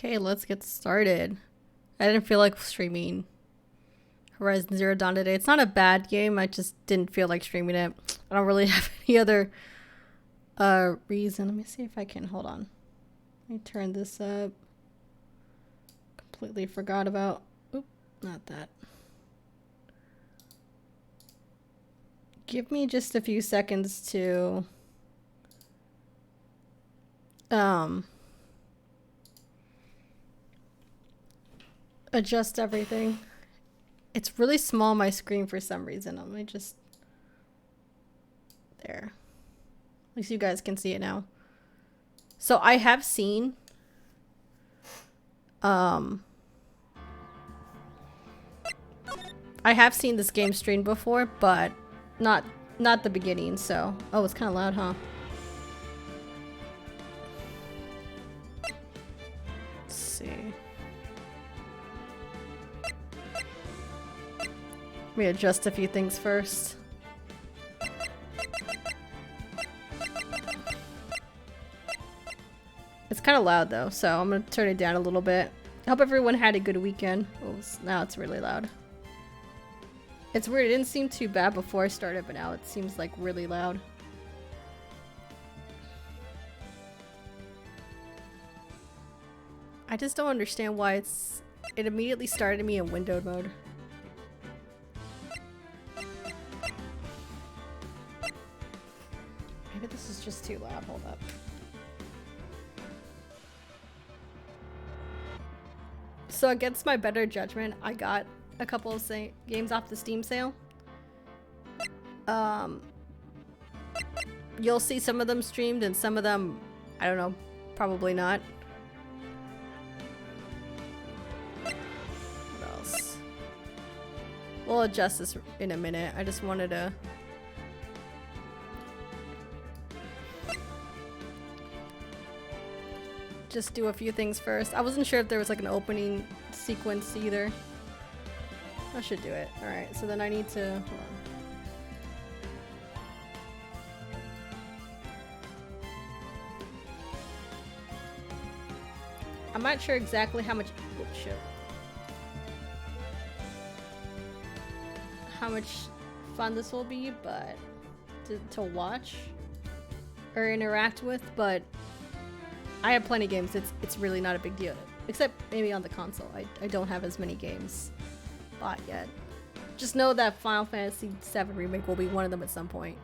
Okay, let's get started. I didn't feel like streaming Horizon Zero Dawn today. It's not a bad game, I just didn't feel like streaming it. I don't really have any other reason. Let me see if I can, hold on. Let me turn this up. Completely forgot about, oop, not that. Give me just a few seconds to adjust everything. It's really small, my screen, for some reason. Let me just, there. At least you guys can see it now. So I have seen this game streamed before, but not the beginning. So, oh, it's kind of loud, huh? Let's see. Let me adjust a few things first. It's kind of loud though, so I'm gonna turn it down a little bit. I hope everyone had a good weekend. Oh, now it's really loud. It's weird, it didn't seem too bad before I started, but now it seems like really loud. I just don't understand why it immediately started me in windowed mode. Maybe this is just too loud, hold up. So against my better judgment, I got a couple of games off the Steam sale. You'll see some of them streamed and some of them, I don't know, probably not. What else? We'll adjust this in a minute. I just wanted to just do a few things first. I wasn't sure if there was like an opening sequence either. I should do it. Alright, so then I need to, hold on. I'm not sure exactly how much, oh shit. How much fun this will be, but to watch or interact with, but I have plenty of games. It's really not a big deal. Except maybe on the console. I don't have as many games bought yet. Just know that Final Fantasy VII Remake will be one of them at some point.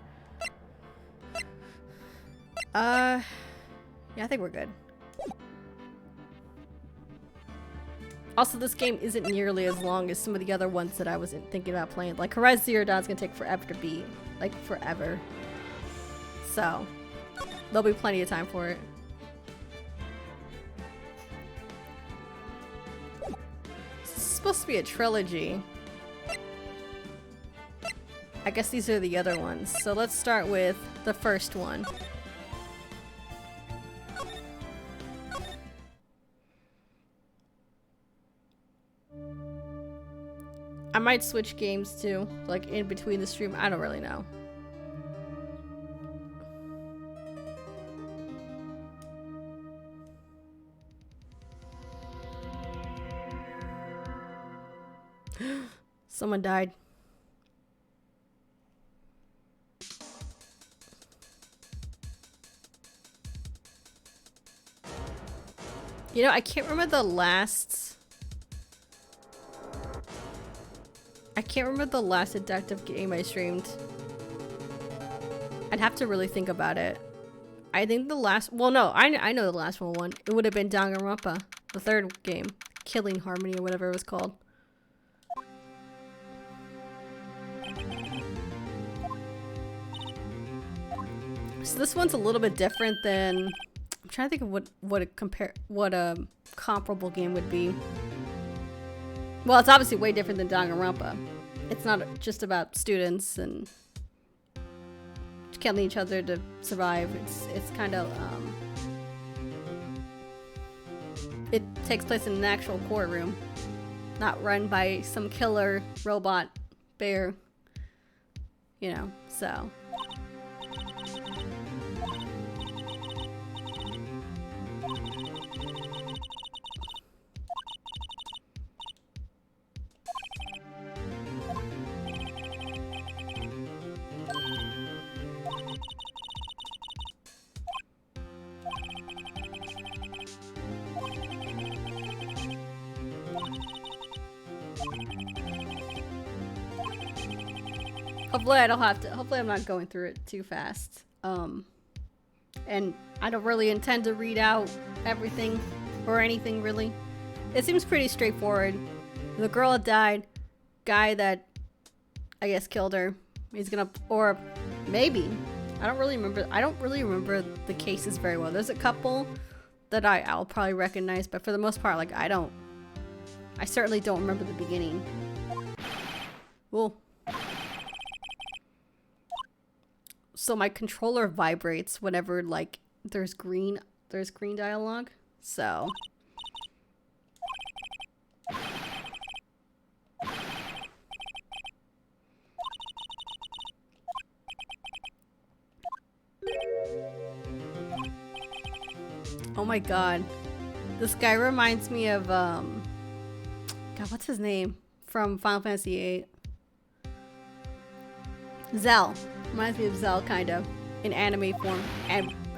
Yeah, I think we're good. Also, this game isn't nearly as long as some of the other ones that I was thinking about playing. Like, Horizon Zero Dawn is gonna take forever to beat. Like, forever. So, there'll be plenty of time for it. Supposed to be a trilogy. I guess these are the other ones. So let's start with the first one. I might switch games too, like in between the stream. I don't really know. Someone died. You know, I can't remember the last detective game I streamed. I'd have to really think about it. I think the last, well no, I know the last one. It would have been Danganronpa, the third game. Killing Harmony or whatever it was called. So this one's a little bit different than, I'm trying to think of what a comparable game would be. Well, it's obviously way different than Danganronpa. It's not just about students and killing each other to survive. It's kind of it takes place in an actual courtroom, not run by some killer robot bear. You know, so. Hopefully I don't have to. Hopefully I'm not going through it too fast. And I don't really intend to read out everything or anything really. It seems pretty straightforward. The girl that died, guy that I guess killed her. He's gonna, or maybe. I don't really remember the cases very well. There's a couple that I'll probably recognize, but for the most part, like I certainly don't remember the beginning. Whoa. So my controller vibrates whenever like there's green dialogue. So oh my god. This guy reminds me of God, what's his name? From Final Fantasy VIII. Zell. Reminds me of Zell, kind of. In anime form.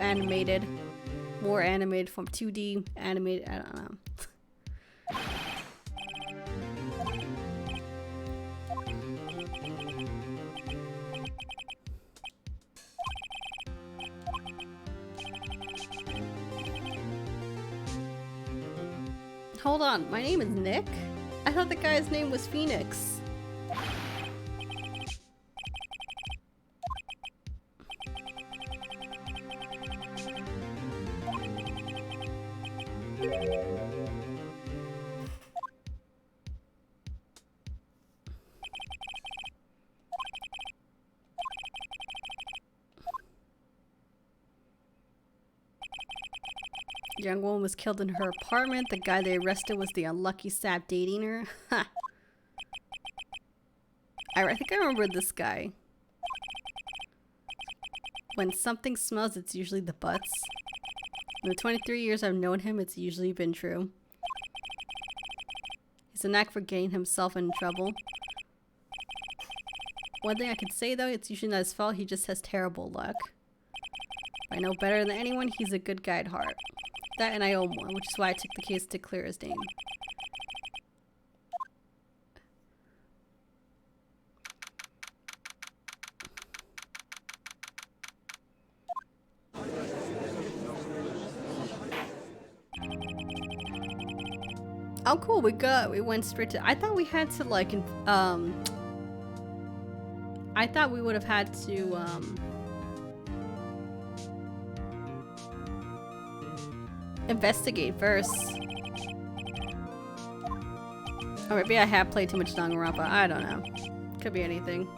Animated. More animated form. 2D animated. I don't know. Hold on. My name is Nick? I thought the guy's name was Phoenix. Young woman was killed in her apartment. The guy they arrested was the unlucky sap dating her. I think I remember this guy. When something smells, it's usually the butts. In the 23 years I've known him, it's usually been true. He's a knack for getting himself in trouble. One thing I can say though, it's usually not his fault, he just has terrible luck. I know better than anyone, he's a good guy at heart. That and I owe him one, which is why I took the case to clear his name. Oh cool, we went straight to, I thought we had to like, I thought we would have had to, investigate first. Or maybe I have played too much Danganronpa, I don't know. Could be anything.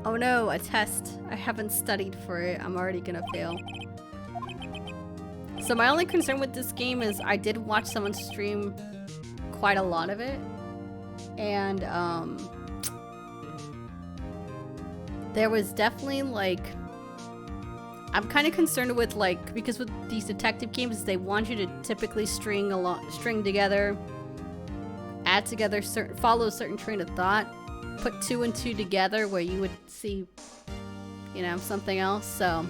Oh no, a test. I haven't studied for it. I'm already gonna fail. So my only concern with this game is I did watch someone stream quite a lot of it. And there was definitely like, I'm kind of concerned with like, because with these detective games, they want you to typically string together, add together, follow a certain train of thought. Put 2 and 2 together where you would see, you know, something else. So,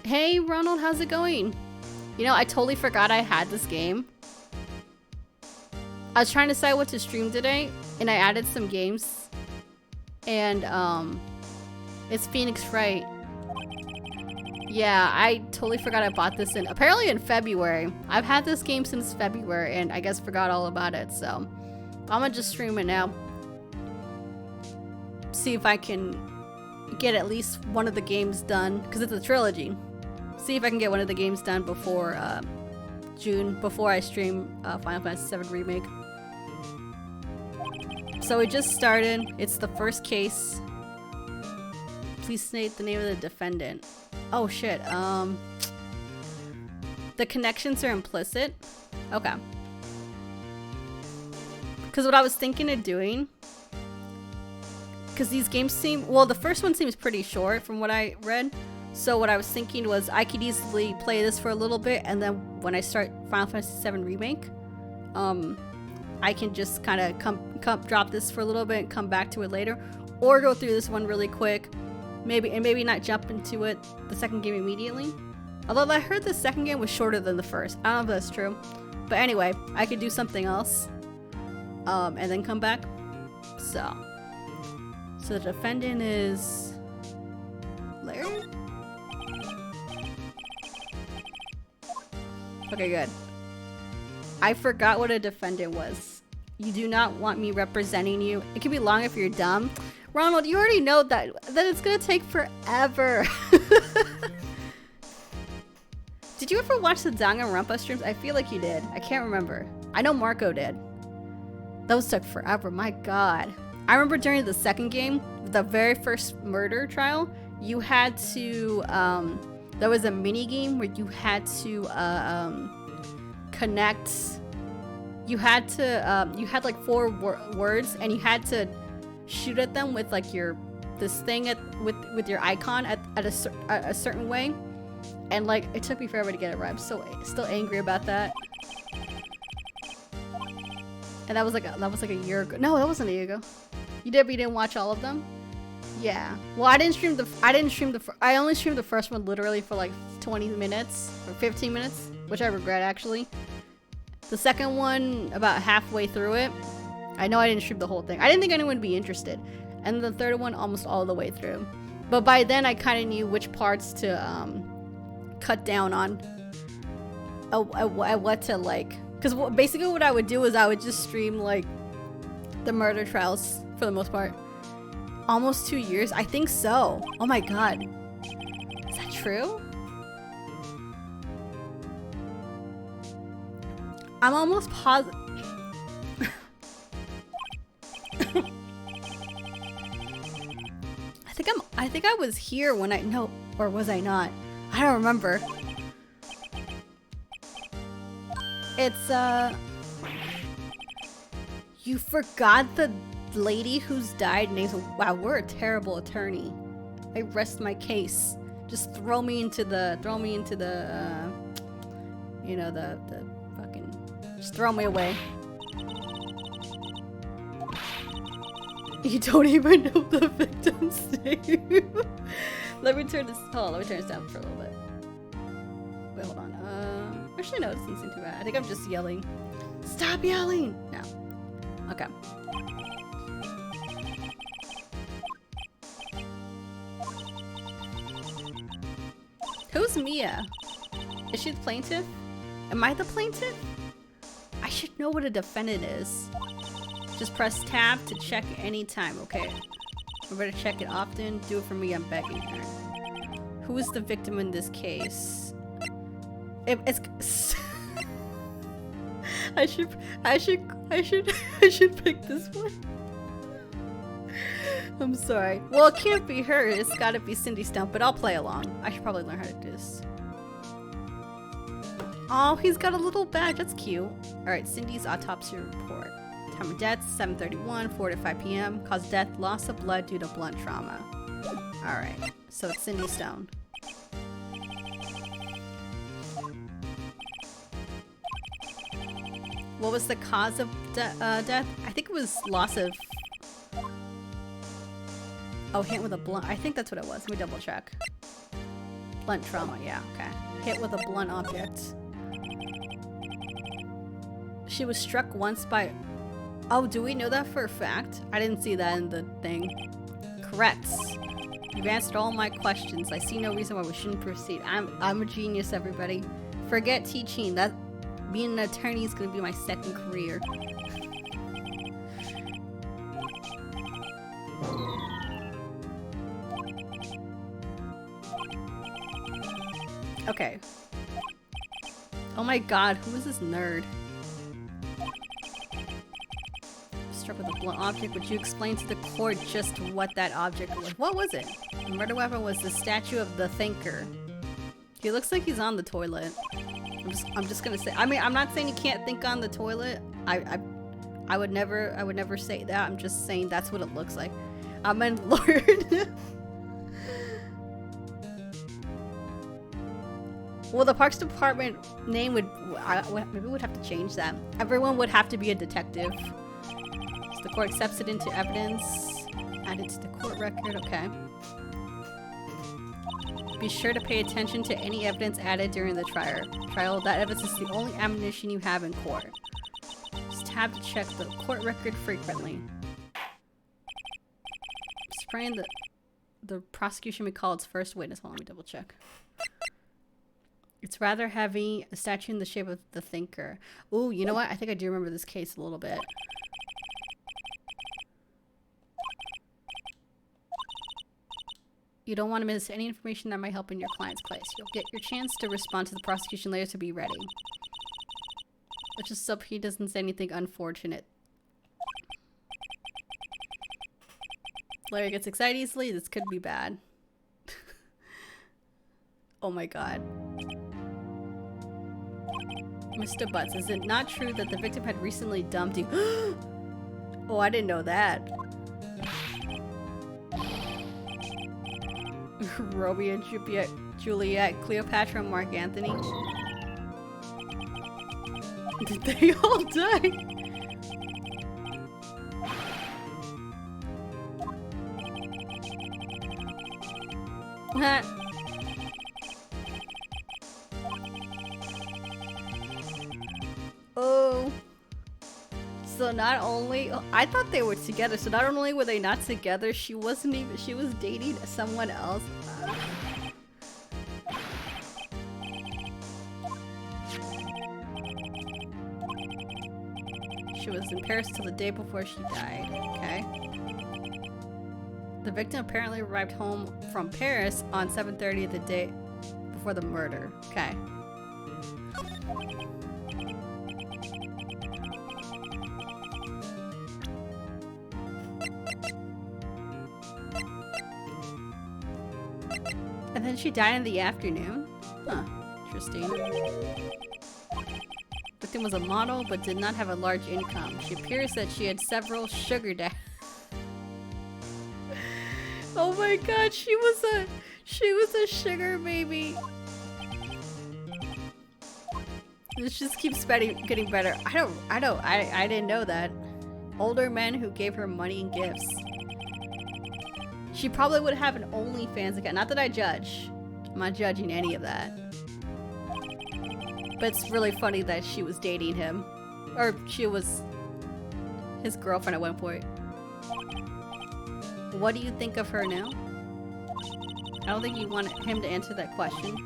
hey Ronald, how's it going? You know, I totally forgot I had this game. I was trying to decide what to stream today, and I added some games. And it's Phoenix Wright. Yeah, I totally forgot I bought this apparently in February. I've had this game since February, and I guess forgot all about it. So I'm gonna just stream it now. See if I can get at least one of the games done, because it's a trilogy. See if I can get one of the games done before June, before I stream Final Fantasy VII Remake. So we just started. It's the first case. Please state the name of the defendant. Oh shit. The connections are implicit. Okay. Because what I was thinking of doing, because these games seem, well, the first one seems pretty short from what I read, So what I was thinking was I could easily play this for a little bit, and then when I start Final Fantasy VII Remake, I can just kind of come drop this for a little bit and come back to it later, or go through this one really quick, maybe not jump into it the second game immediately. Although I heard the second game was shorter than the first. I don't know if that's true, but anyway, I could do something else, and then come back. So the defendant is Larry. Okay, good. I forgot what a defendant was. You do not want me representing you. It can be long if you're dumb. Ronald, you already know that it's gonna take forever. Did you ever watch the Danganronpa streams? I feel like you did. I can't remember. I know Marco did. Those took forever, my god. I remember during the second game, the very first murder trial, you had to, there was a mini game where you had to, connect. You had like 4 words, and you had to shoot at them with like this thing with your icon at a certain way, and like it took me forever to get it right. I'm still angry about that. And that was like a year ago. No, that wasn't a year ago. You did, but you didn't watch all of them. Yeah. Well, I only streamed the first one literally for like 20 minutes or 15 minutes, which I regret actually. The second one, about halfway through it. I know I didn't stream the whole thing. I didn't think anyone would be interested. And the third one, almost all the way through. But by then, I kind of knew which parts to cut down on. What to like. Because basically what I would do is I would just stream like the murder trials for the most part. Almost 2 years? I think so. Oh my god. Is that true? I'm almost positive. I think I was here when no, or was I not? I don't remember. It's you forgot the lady who's died named. Wow, we're a terrible attorney. I rest my case. Just throw me into the you know, the fucking, just throw me away. You don't even know the victim's name. Let me turn this down for a little bit. Wait, hold on. Actually no, it doesn't seem too bad. I think I'm just yelling. Stop yelling! No. Okay. Who's Mia? Is she the plaintiff? Am I the plaintiff? I should know what a defendant is. Just press tab to check anytime, okay? Remember to check it often. Do it for me, I'm begging her. Who is the victim in this case? It's I should pick this one. I'm sorry. Well, it can't be her. It's gotta be Cindy Stump, but I'll play along. I should probably learn how to do this. Oh, he's got a little badge. That's cute. Alright, Cindy's autopsy report. Time of death, 7:31, 4 to 5 p.m. Cause death, loss of blood due to blunt trauma. Alright, so it's Cindy Stone. What was the cause of death? I think it was loss of... Oh, hit with a blunt. I think that's what it was. Let me double check. Blunt trauma, yeah, okay. Hit with a blunt object. She was struck once by... Oh, do we know that for a fact? I didn't see that in the thing. Correct. You've answered all my questions. I see no reason why we shouldn't proceed. I'm a genius, everybody. Forget teaching. That being an attorney is gonna be my second career. Okay. Oh my god, who is this nerd? Struck with a blunt object. Would you explain to the court just what that object was? What was it? The murder weapon was the statue of the thinker. He looks like he's on the toilet. I'm just gonna say. I mean, I'm not saying you can't think on the toilet. I would never say that. I'm just saying that's what it looks like. I'm a lord. Well, the Parks Department name would... maybe we'd have to change that. Everyone would have to be a detective. So the court accepts it into evidence. Add it to the court record. Okay. Be sure to pay attention to any evidence added during the trial. That evidence is the only ammunition you have in court. Just have to check the court record frequently. Spraying the prosecution may call its first witness. Hold on, let me double check. It's rather heavy, a statue in the shape of the thinker. Ooh, you know what? I think I do remember this case a little bit. You don't want to miss any information that might help in your client's case. You'll get your chance to respond to the prosecution later, to be ready. Let's just hope he doesn't say anything unfortunate. Larry gets excited easily. This could be bad. Oh my god. Mr. Butts, is it not true that the victim had recently dumped you? Oh, I didn't know that. Romeo and Juliet, Cleopatra and Mark Anthony. Did they all die? Oh. So not only... I thought they were together, so not only were they not together, she wasn't even... She was dating someone else. She was in Paris till the day before she died. Okay. The victim apparently arrived home from Paris on 7:30 the day before the murder. Okay. And then she died in the afternoon? Huh. Interesting. Victim was a model but did not have a large income. She appears that she had several sugar daddies. Oh my god, she was a sugar baby. This just keeps getting better. I didn't know that. Older men who gave her money and gifts. She probably would have an OnlyFans account. Not that I judge. I'm not judging any of that. But it's really funny that she was dating him. Or she was his girlfriend at one point. What do you think of her now? I don't think you want him to answer that question.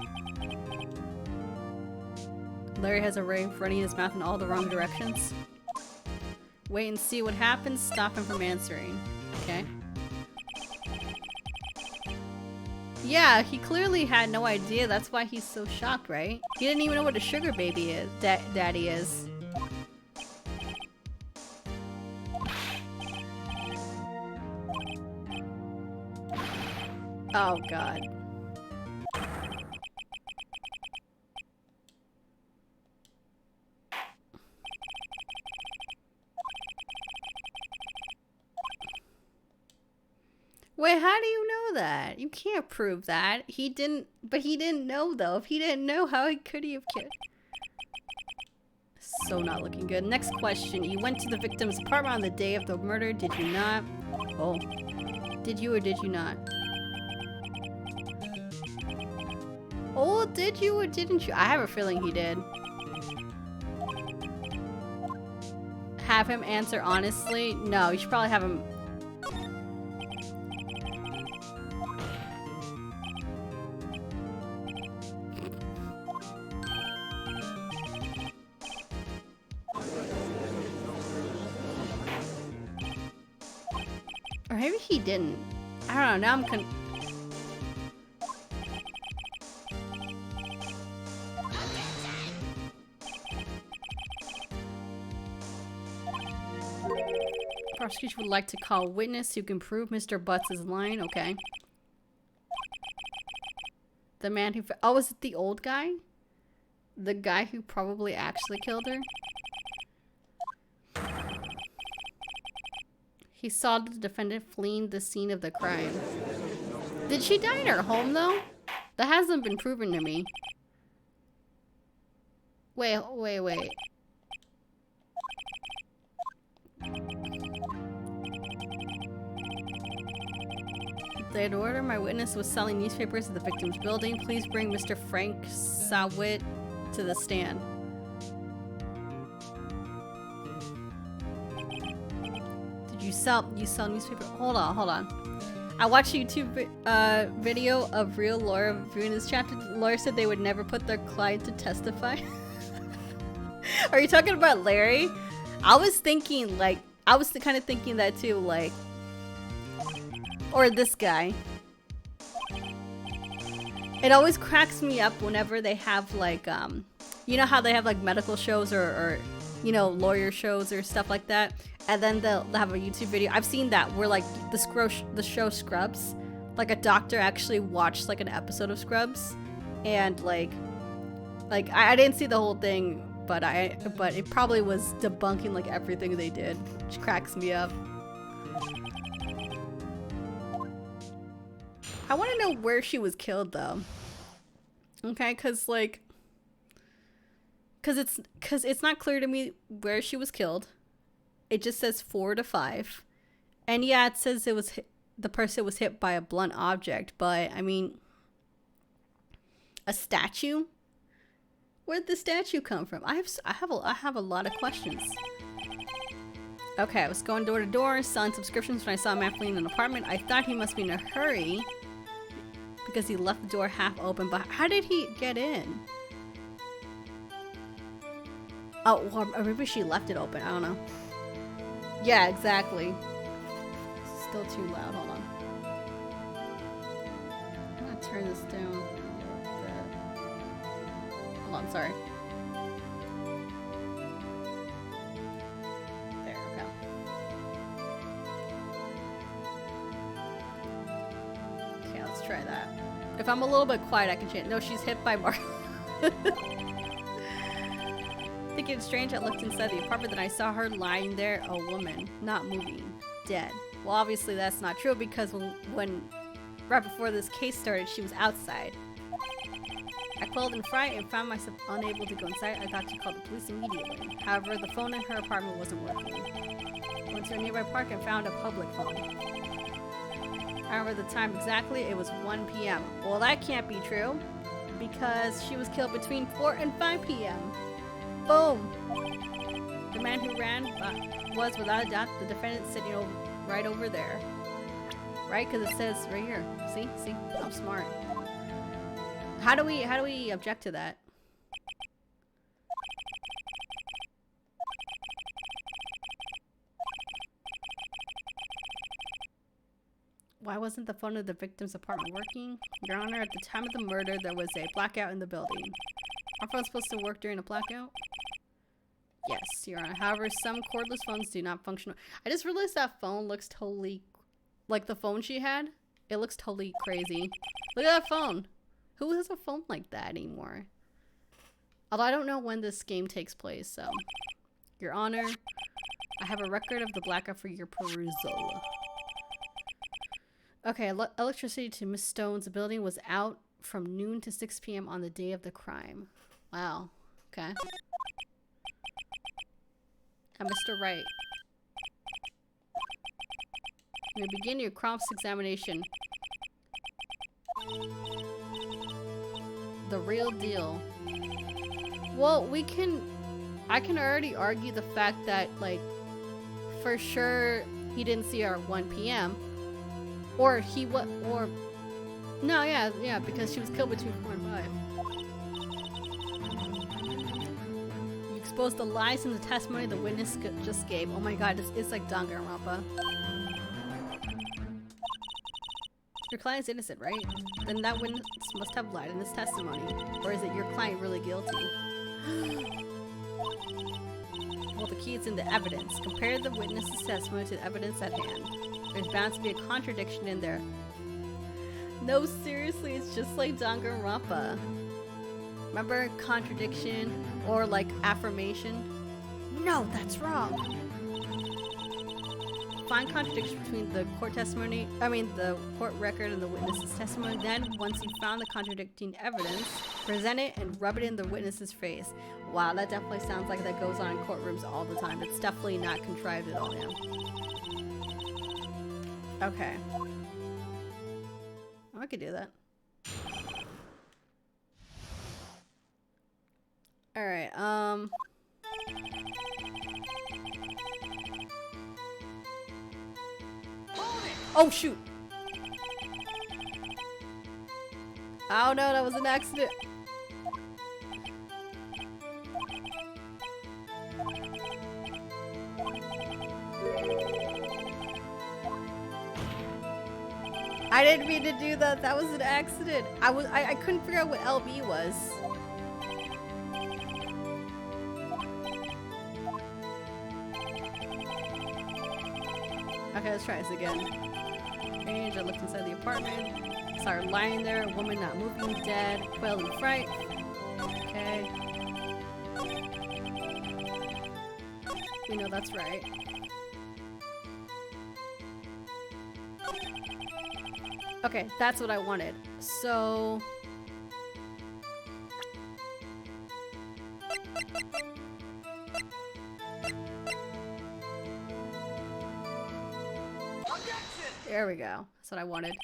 Larry has a ray running his mouth in all the wrong directions. Wait and see what happens. Stop him from answering. Okay. Yeah, he clearly had no idea. That's why he's so shocked, right? He didn't even know what a sugar baby is. Daddy is. Oh, God. Wait, how do you know that? You can't prove that. He didn't, but he didn't know though. If he didn't know, how could he have killed? So not looking good. Next question. You went to the victim's apartment on the day of the murder, did you not? Oh. Did you or did you not? Oh, did you or didn't you? I have a feeling he did. Have him answer honestly? No, you should probably have him... Or maybe he didn't. I don't know, now I'm Prosecution would like to call a witness who can prove Mr. Butts is lying. Okay. The man who... Oh, is it the old guy? The guy who probably actually killed her? He saw the defendant fleeing the scene of the crime. Did she die in her home, though? That hasn't been proven to me. Wait. They had ordered my witness was selling newspapers at the victim's building. Please bring Mr. Frank Sawit to the stand. Did you sell newspaper? Hold on. I watched a YouTube video of real lawyer reviewing this chapter. The lawyer said they would never put their client to testify. Are you talking about Larry? I was thinking like, I was kind of thinking that too, like, or this guy. It always cracks me up whenever they have like, you know how they have like medical shows or you know, lawyer shows or stuff like that, and then they'll have a YouTube video. I've seen that where like the show Scrubs, like a doctor actually watched like an episode of Scrubs, and like I didn't see the whole thing, but it probably was debunking like everything they did, which cracks me up. I want to know where she was killed though. Okay, cause it's not clear to me where she was killed. It just says 4 to 5, and yeah, it says it was the person was hit by a blunt object. But I mean, a statue? Where'd the statue come from? I have a lot of questions. Okay, I was going door to door selling subscriptions when I saw a man fleeing an apartment. I thought he must be in a hurry because he left the door half open, but how did he get in? Oh, or maybe she left it open. I don't know. Yeah, exactly. It's still too loud. Hold on. I'm gonna turn this down. Hold on, sorry. There, okay. Okay, let's try that. If I'm a little bit quiet, I can change. No, she's hit by Mark. Thinking it's strange, I looked inside the apartment and I saw her lying there, a woman, not moving, dead. Well, obviously that's not true because when right before this case started, she was outside. I called in fright and found myself unable to go inside. I thought she called the police immediately. However, the phone in her apartment wasn't working. Went to a nearby park and found a public phone. I remember the time exactly, it was 1 p.m. Well, that can't be true because she was killed between 4 and 5 p.m. Boom! The man who ran was, without a doubt, the defendant sitting right over there. Right? Because it says right here. See? See? I'm smart. How do we object to that? Why wasn't the phone of the victim's apartment working? Your Honor, at the time of the murder, there was a blackout in the building. Are phones supposed to work during a blackout? Yes, Your Honor. However, some cordless phones do not function. I just realized that phone looks totally... like the phone she had? It looks totally crazy. Look at that phone! Who has a phone like that anymore? Although I don't know when this game takes place, so... Your Honor, I have a record of the blackout for your perusal. Okay, electricity to Miss Stone's building was out from noon to 6 p.m. on the day of the crime. Wow. Okay. And Mr. Wright. You may begin your cross-examination. The real deal. Well, I can already argue the fact that, like, for sure he didn't see her at 1 p.m. Or no, yeah, because she was killed between 4 and 5. You exposed the lies in the testimony the witness just gave. Oh my god, it's like Danganronpa. Your client's innocent, right? Then that witness must have lied in his testimony. Or is it your client really guilty? Well, the key is in the evidence. Compare the witness's testimony to the evidence at hand. There's bound to be a contradiction in there. No, seriously, it's just like Danganronpa. Remember contradiction or like affirmation? No, that's wrong. Find contradiction between the court record and the witness's testimony. Then, once you found the contradicting evidence, Present it and rub it in the witness's face. Wow, that definitely sounds like that goes on in courtrooms all the time. It's definitely not contrived at all, yeah. Okay. I could do that. Alright, oh, shoot! Oh no, that was an accident! I didn't mean to do that. That was an accident. I couldn't figure out what LB was. Okay, let's try this again. Change. I looked inside the apartment. Saw her lying there. A woman not moving, dead. Quailed in fright. Okay. We know that's right. Okay, that's what I wanted. So... there we go. That's what I wanted.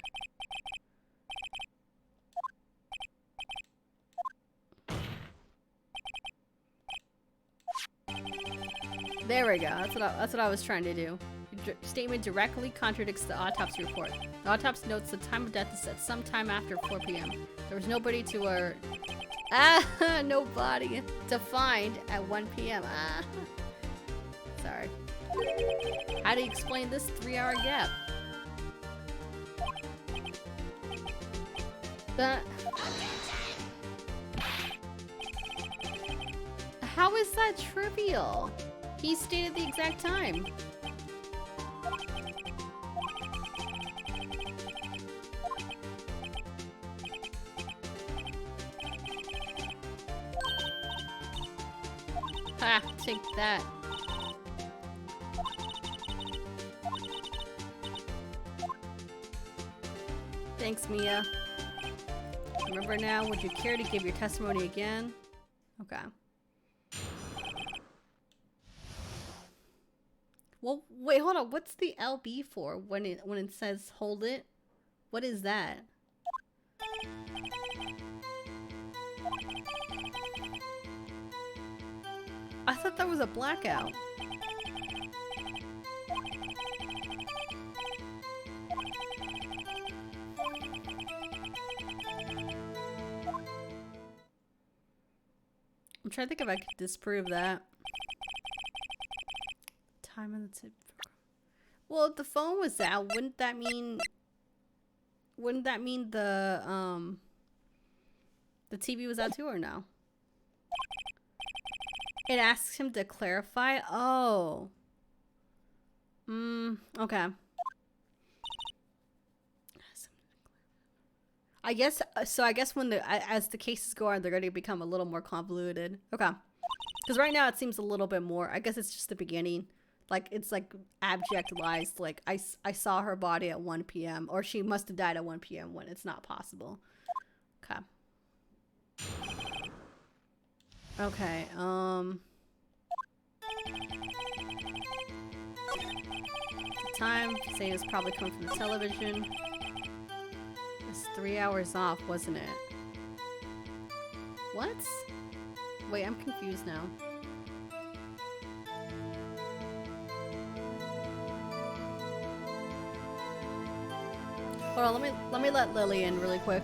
There we go. That's what I was trying to do. Your statement directly contradicts the autopsy report. The autopsy notes the time of death is at some time after 4 p.m. There was nobody to no body to find at 1 p.m. Sorry. How do you explain this 3-hour gap? How is that trivial? He stated the exact time. Ha, take that. Thanks, Mia. Remember now, would you care to give your testimony again? Okay. Well, wait, hold on. What's the LB for when it says hold it? What is that? I thought that was a blackout. I'm trying to think if I could disprove that. Time on the tip. Well, if the phone was out, wouldn't that mean the TV was out too, or no? It asks him to clarify. Oh. Okay. I guess so. I guess when as the cases go on, they're going to become a little more convoluted. Okay. Because right now it seems a little bit more. I guess it's just the beginning. Like, it's like abject lies. Like, I saw her body at 1 p.m. or she must have died at 1 p.m. when it's not possible. Okay. Okay, the time, saying it's probably coming from the television. It's 3 hours off, wasn't it? What? Wait, I'm confused now. Hold on, let me let Lily in really quick.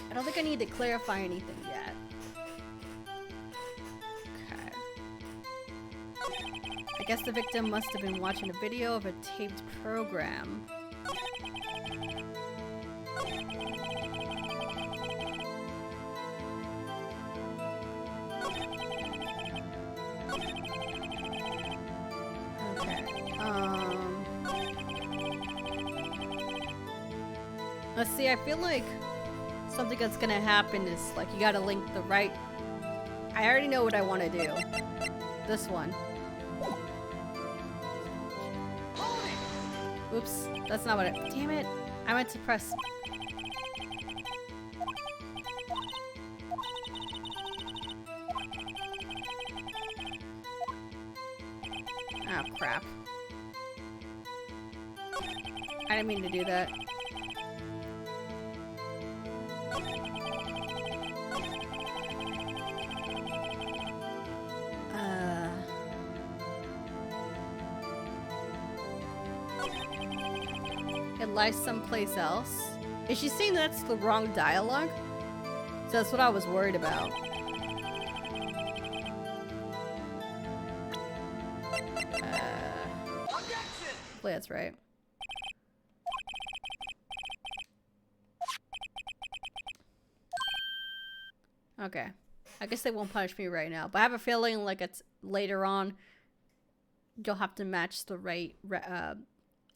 I don't think I need to clarify anything yet. Okay. I guess the victim must have been watching a video of a taped program. Okay. Let's see, I feel like something that's gonna happen is like you gotta link the right. I already know what I want to do. This one. Oops, that's not what I. Damn it! I meant to press. Oh crap! I didn't mean to do that. It lies someplace else. Is she saying that's the wrong dialogue? So that's what I was worried about. Hopefully that's right. Okay. I guess they won't punish me right now, but I have a feeling like it's later on you'll have to match the right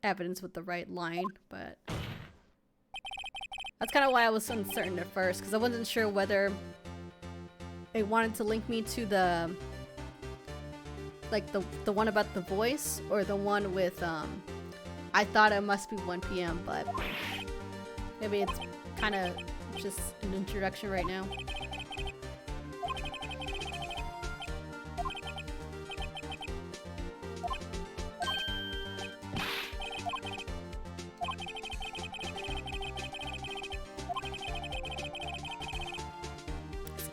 evidence with the right line, but that's kind of why I was uncertain at first, because I wasn't sure whether it wanted to link me to the like the one about the voice or the one with I thought it must be 1 p.m. but maybe it's kind of just an introduction right now.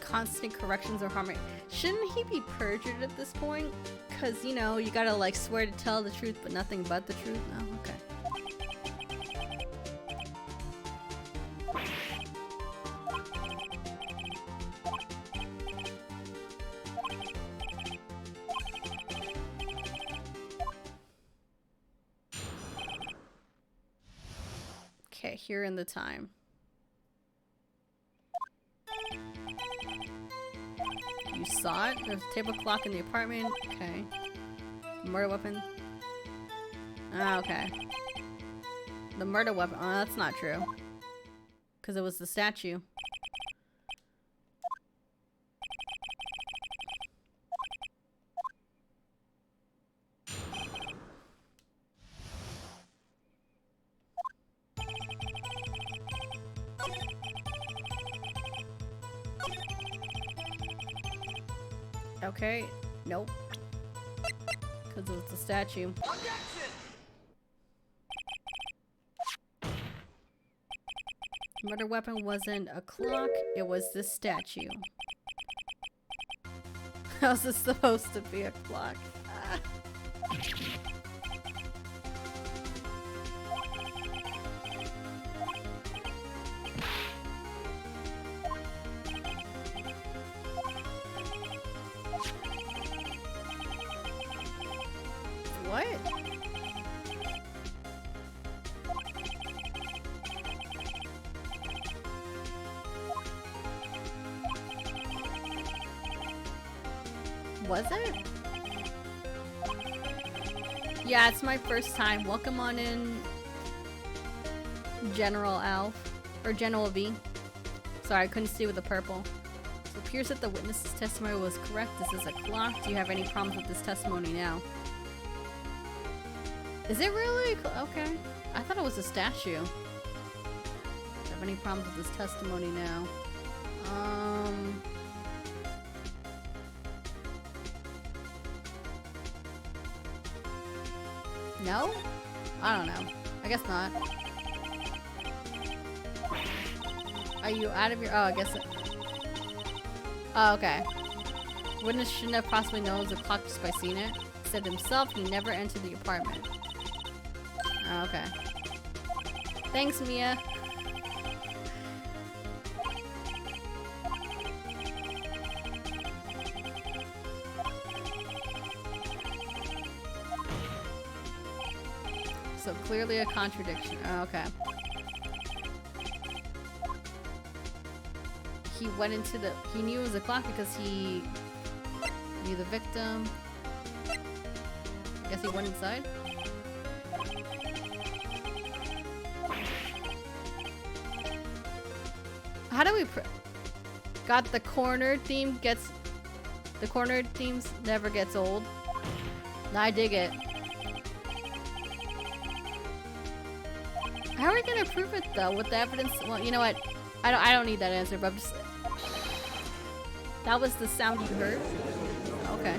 Constant corrections or harmony. Shouldn't he be perjured at this point? Because, you know, you gotta like swear to tell the truth but nothing but the truth? No? Okay. Okay, here in the time. You saw it? There's a table clock in the apartment. Okay. The murder weapon. Ah, okay. The murder weapon. Oh, that's not true. Because it was the statue. Okay, nope. Because it was the statue. Murder weapon wasn't a clock, it was the statue. How's this supposed to be a clock? What? Was it? Yeah, it's my first time. Welcome on in, General Alf. Or General V. Sorry, I couldn't see with the purple. So it appears that the witness's testimony was correct. This is a clock. Do you have any problems with this testimony now? Is it really? Okay. I thought it was a statue. Do you have any problems with this testimony now? No? I don't know. I guess not. Are you out of your... Oh, I guess it... Oh, okay. Witness shouldn't have possibly known it was a clock just by seeing it. Said himself he never entered the apartment. Oh, okay. Thanks, Mia. So clearly a contradiction. Oh, okay. He went into the... He knew it was a clock because he knew the victim. Guess he went inside? How do we got the corner theme gets... The corner themes never gets old. I dig it. How are we gonna prove it though? With the evidence? Well, you know what? I don't need that answer, but I'm just... That was the sound you heard? Okay.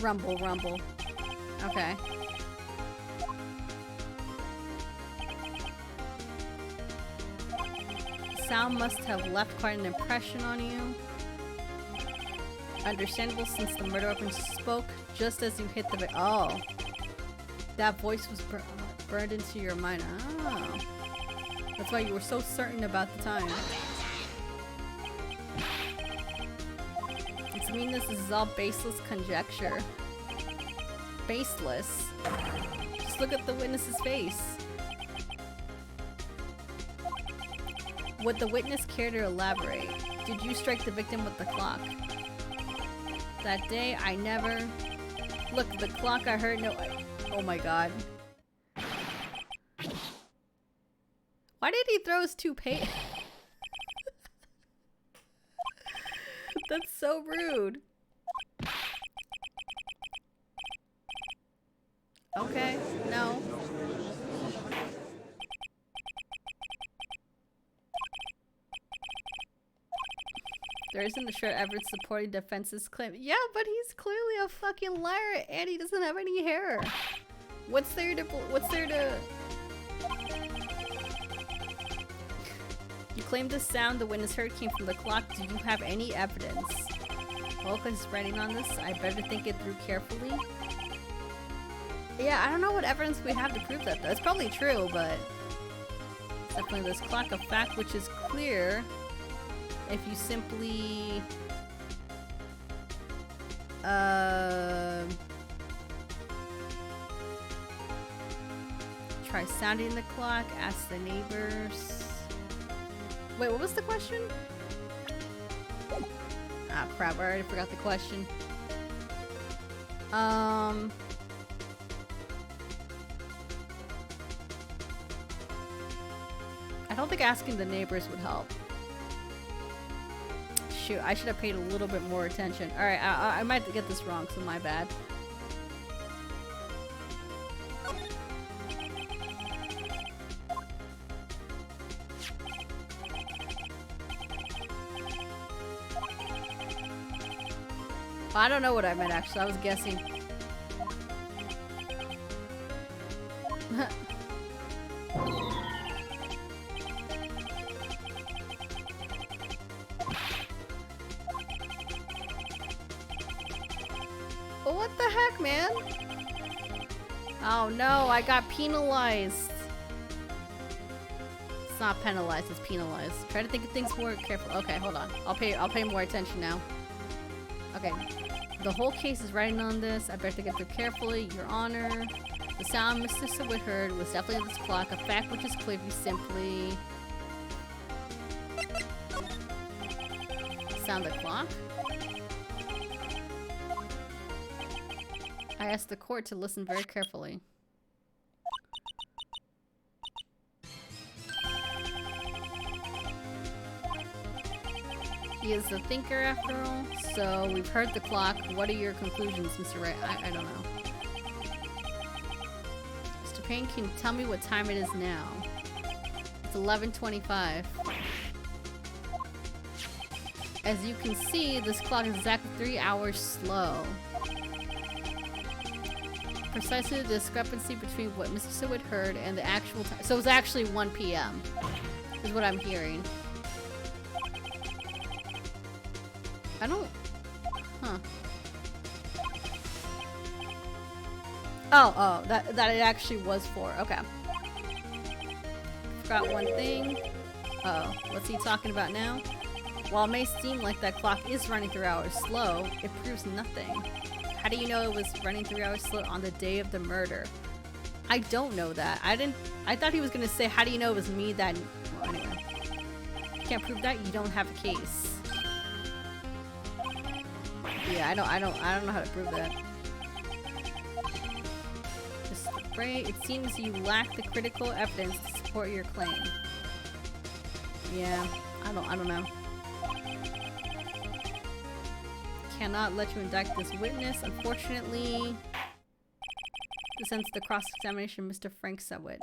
Rumble, rumble. Okay. Sound must have left quite an impression on you. Understandable since the murder weapon spoke just as you hit the... Oh. That voice was burned into your mind. Oh. That's why you were so certain about the time. It's mean this is all baseless conjecture. Baseless? Just look at the witness's face. Would the witness care to elaborate? Did you strike the victim with the clock? That day, I never... Look, the clock I heard no... Oh my god. Why did he throw his toupee? That's so rude. Okay, no. There isn't a short evidence supporting defense's claim. Yeah, but he's clearly a fucking liar and he doesn't have any hair. What's there to... You claim the sound the witness heard came from the clock. Do you have any evidence? Well, because he's writing on this, I better think it through carefully. Yeah, I don't know what evidence we have to prove that though. It's probably true, but... It's definitely this clock of fact, which is clear if you simply... Try sounding the clock, ask the neighbors... Wait, what was the question? Ah, crap, I already forgot the question. I don't think asking the neighbors would help. Shoot, I should have paid a little bit more attention. Alright, I might get this wrong, so my bad. I don't know what I meant actually, I was guessing. Well, what the heck, man? Oh no, I got penalized. It's not penalized, it's penalized. Try to think of things more carefully. Okay, hold on. I'll pay more attention now. Okay. The whole case is writing on this. I better think it through carefully, Your Honor. The sound Mr. Seward heard was definitely this clock, a fact which is clear if you simply... Sound the clock? I asked the court to listen very carefully. He is a thinker after all, so we've heard the clock. What are your conclusions, Mr. Wright? I don't know. Mr. Payne, can you tell me what time it is now? It's 11:25. As you can see, this clock is exactly 3 hours slow. Precisely the discrepancy between what Mr. Seward heard and the actual time. So it's actually 1 p.m. is what I'm hearing. I don't... Huh. Oh, that it actually was 4. Okay. Forgot one thing. Uh-oh. What's he talking about now? While it may seem like that clock is running 3 hours slow, it proves nothing. How do you know it was running 3 hours slow on the day of the murder? I don't know that. I thought he was gonna say, how do you know it was me that... Well, anyway. You can't prove that, you don't have a case. idea. I don't know how to prove that. Mr. Wright, it seems you lack the critical evidence to support your claim. Yeah, I don't know. Cannot let you indict this witness. Unfortunately, this ends the cross-examination, Mr. Frank Sewit.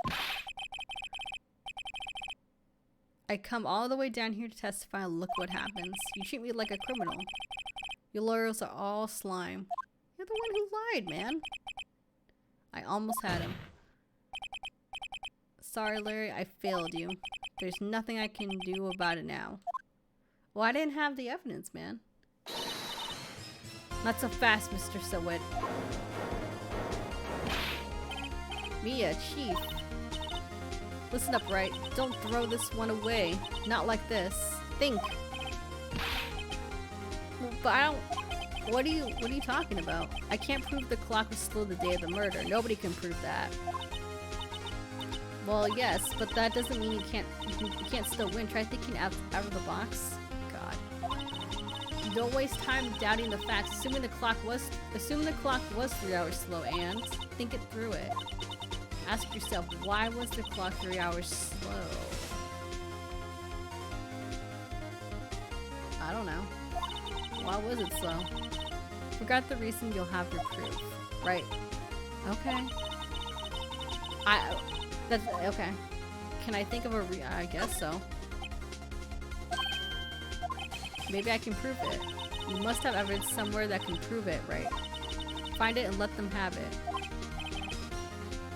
I come all the way down here to testify and look what happens. You treat me like a criminal. Your lawyers are all slime. You're the one who lied, man. I almost had him. Sorry, Larry, I failed you. There's nothing I can do about it now. Well, I didn't have the evidence, man. Not so fast, Mr. Sewit. Mia, Chief. Listen up, Wright. Don't throw this one away. Not like this. Think. But I don't... What are you talking about? I can't prove the clock was slow the day of the murder. Nobody can prove that. Well, yes, but that doesn't mean you can't still win. Try thinking out of the box. God. Don't waste time doubting the facts. Assume the clock was 3 hours slow, and think it through it. Ask yourself, why was the clock 3 hours slow? I don't know. Why was it slow? Forgot the reason, you'll have your proof. Right. Okay. That's okay. Can I think of I guess so. Maybe I can prove it. You must have evidence somewhere that can prove it, right? Find it and let them have it.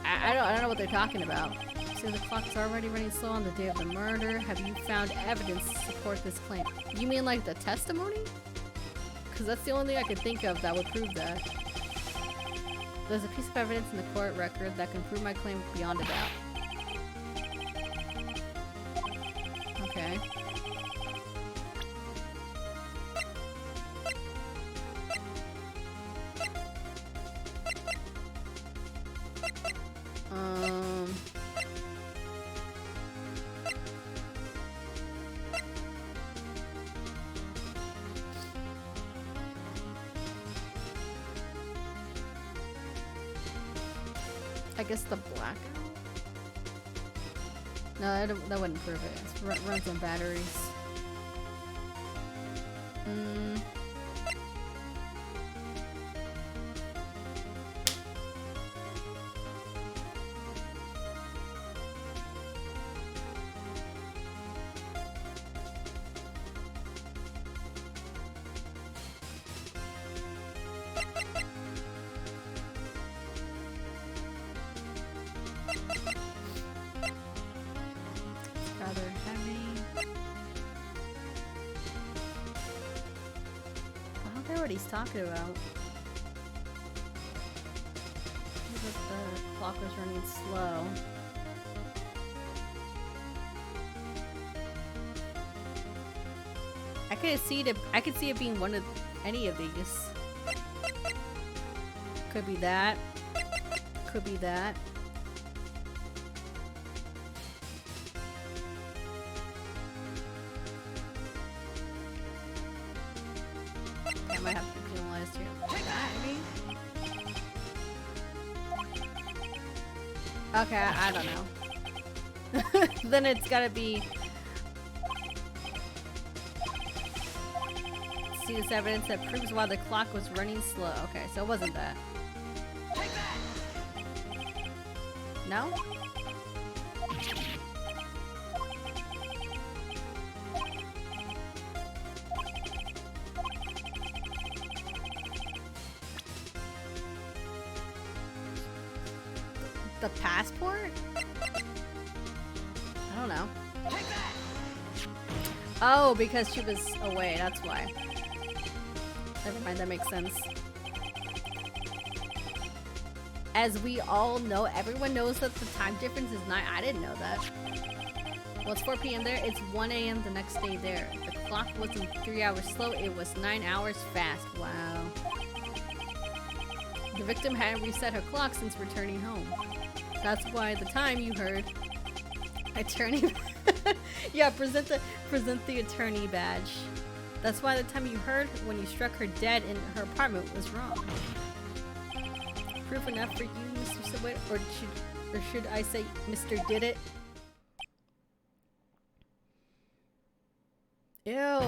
I don't know what they're talking about. So the clock's already running slow on the day of the murder. Have you found evidence to support this claim? You mean like the testimony? Because that's the only thing I could think of that would prove that. There's a piece of evidence in the court record that can prove my claim beyond a doubt. Okay. I guess the blackout? No, that wouldn't prove it. It runs on batteries. What he's talking about. The clock was running slow. I could see it being one of any of these. Could be that. Could be that. I might have to be penalized here. Okay, I don't know. Then it's gotta be... See this evidence that proves why the clock was running slow. Okay, so it wasn't that. No? The passport? I don't know. Oh, because she was away, that's why. Never mind, that makes sense. As we all know, everyone knows that the time difference is 9. I didn't know that. Well, it's 4 p.m. there, it's 1 a.m. the next day there. The clock wasn't 3 hours slow, it was 9 hours fast. Wow. The victim hadn't reset her clock since returning home. That's why the time you heard attorney yeah, present the attorney badge. That's why the time you heard when you struck her dead in her apartment was wrong. Proof enough for you, Mr. Subway, or should I say Mr. Did It? Ew.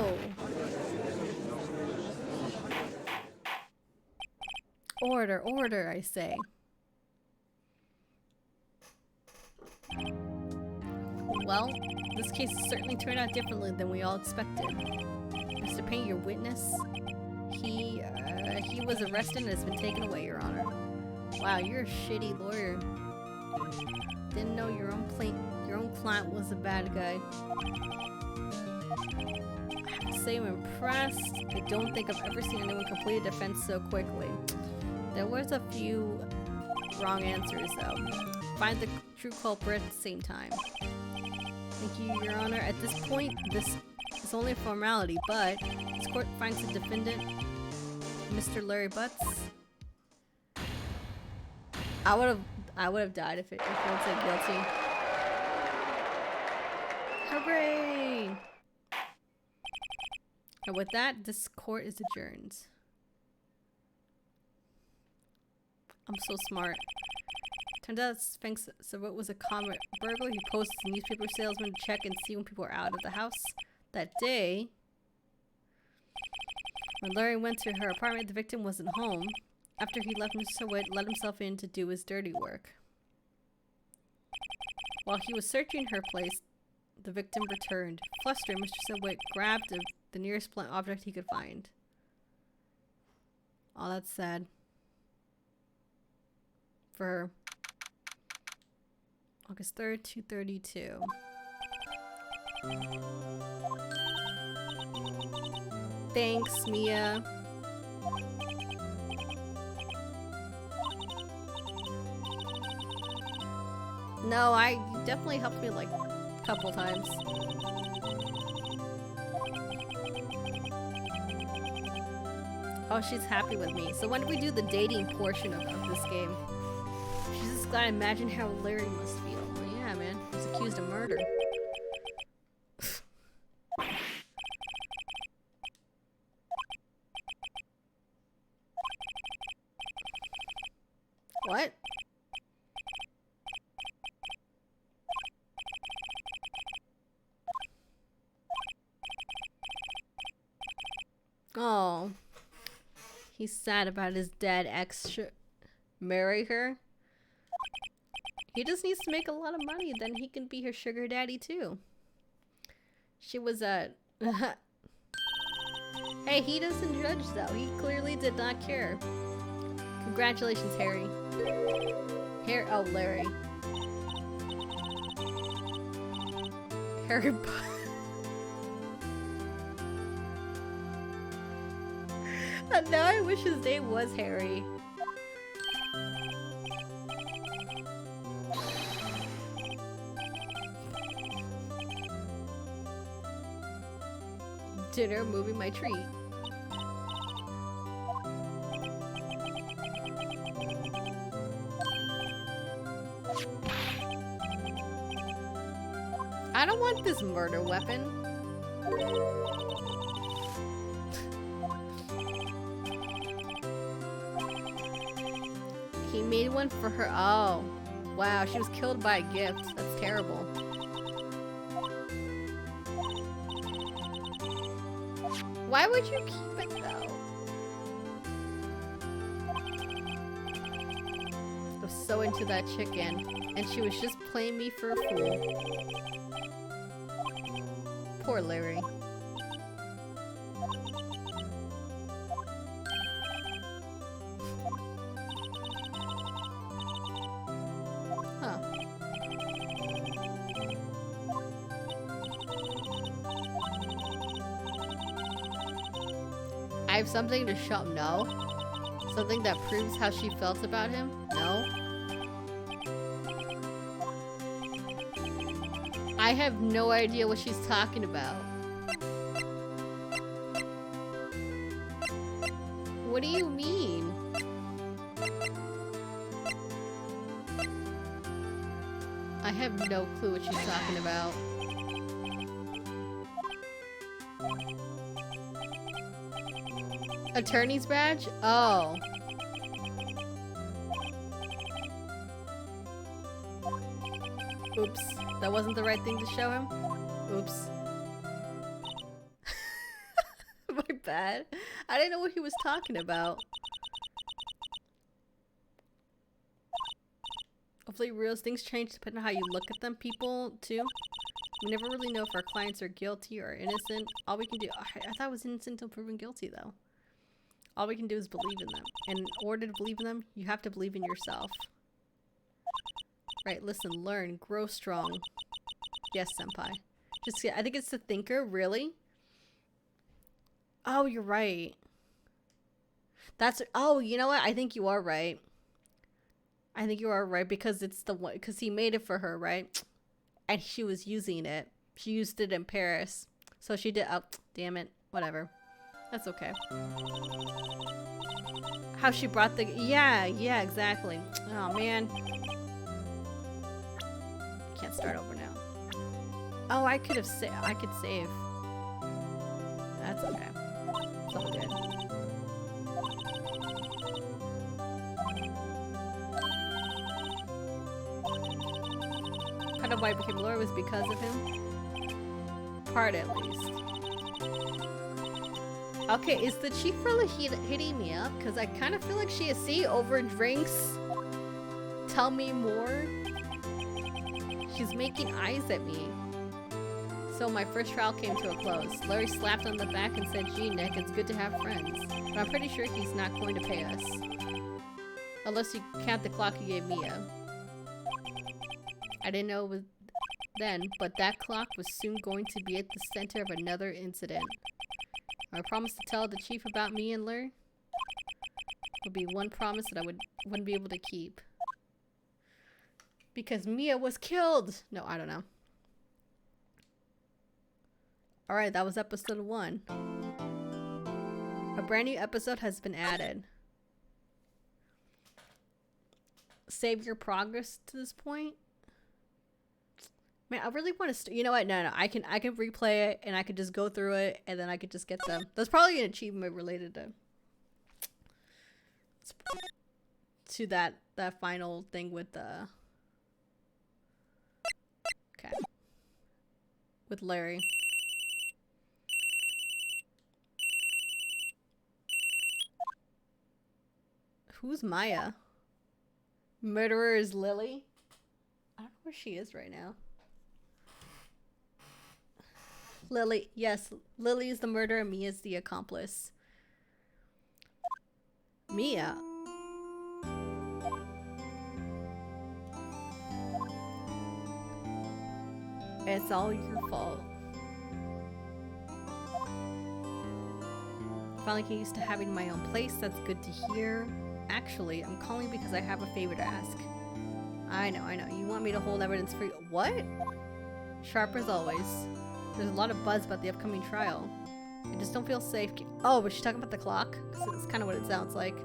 Order, order, I say. Well, this case certainly turned out differently than we all expected. Mr. Payne, your witness, he was arrested and has been taken away, Your Honor. Wow, you're a shitty lawyer. Didn't know your own client was a bad guy. I have to say I'm impressed. I don't think I've ever seen anyone complete a defense so quickly. There was a few wrong answers though. Find the true culprit at the same time. Thank you, Your Honor. At this point, this is only a formality, but this court finds the defendant, Mr. Larry Butts. I would have died if it said guilty. Hooray! And with that, this court is adjourned. I'm so smart. Turns out Sphinx Savant was a common burglar. He posed as a newspaper salesman to check and see when people were out of the house. That day, when Larry went to her apartment, the victim wasn't home. After he left, Mr. Witt let himself in to do his dirty work. While he was searching her place, the victim returned. Flustered, Mr. Witt grabbed the nearest blunt object he could find. Oh, that's sad. For her. August 3rd, 2:32. Thanks, Mia. No, you definitely helped me like a couple times. Oh, she's happy with me. So when do we do the dating portion of this game? She's just gotta imagine how Larry must feel. Well, yeah, man. He's accused of murder. What? Oh. He's sad about his dead ex. Marry her? He just needs to make a lot of money, then he can be her sugar daddy too. She was a... Hey, he doesn't judge though. He clearly did not care. Congratulations, Harry. Oh, Larry. Harry And now I wish his name was Harry. Dinner, moving my treat. I don't want this murder weapon. He made one for her. Oh, wow. She was killed by a gift. That's terrible. Why would you keep it though? I was so into that chicken, and she was just playing me for a fool. Poor Larry. Huh. I have something to show. No. Something that proves how she felt about him? No. I have no idea what she's talking about. What do you mean? I have no clue what she's talking about. Attorney's badge? Oh. Oops. That wasn't the right thing to show him? Oops. My bad. I didn't know what he was talking about. Hopefully real things change depending on how you look at them, people, too. We never really know if our clients are guilty or innocent. All we can do... I thought it was innocent until proven guilty, though. All we can do is believe in them. And in order to believe in them, you have to believe in yourself. Right, listen, learn, grow strong. Yes, senpai. Just, I think it's the thinker, really? Oh, you're right. That's... Oh, you know what? I think you are right. I think you are right because it's the one... Because he made it for her, right? And she was using it. She used it in Paris. So she did... Oh, damn it. Whatever. That's okay. How she brought the... Yeah, exactly. Oh, man. Can't start over now. Oh, I could have I could save. That's okay. It's all good. Kind of why I became a lawyer was because of him. Part at least. Okay, is the chief really hitting me up? Because I kind of feel like she is. See, over drinks. Tell me more. She's making eyes at me. So my first trial came to a close. Larry slapped on the back and said, "Gee, Nick, it's good to have friends. But I'm pretty sure he's not going to pay us. Unless you count the clock you gave Mia." I didn't know it was then, but that clock was soon going to be at the center of another incident. I promised to tell the chief about me and Larry. Would be one promise that I wouldn't be able to keep. Because Mia was killed! No, I don't know. Alright, that was episode 1. A brand new episode has been added. Save your progress to this point? Man, I really want to... You know what? No. I can replay it, and I could just go through it, and then I could just get them. That's probably an achievement related to that final thing with the... Okay. With Larry. Who's Maya? Murderer is Lily? I don't know where she is right now. Lily, yes, Lily is the murderer, Mia is the accomplice. Mia? It's all your fault. Finally getting used to having my own place, that's good to hear. Actually, I'm calling because I have a favor to ask. I know. You want me to hold evidence for you. What? Sharp as always. There's a lot of buzz about the upcoming trial. I just don't feel safe. Oh, was she talking about the clock? Because it's kind of what it sounds like.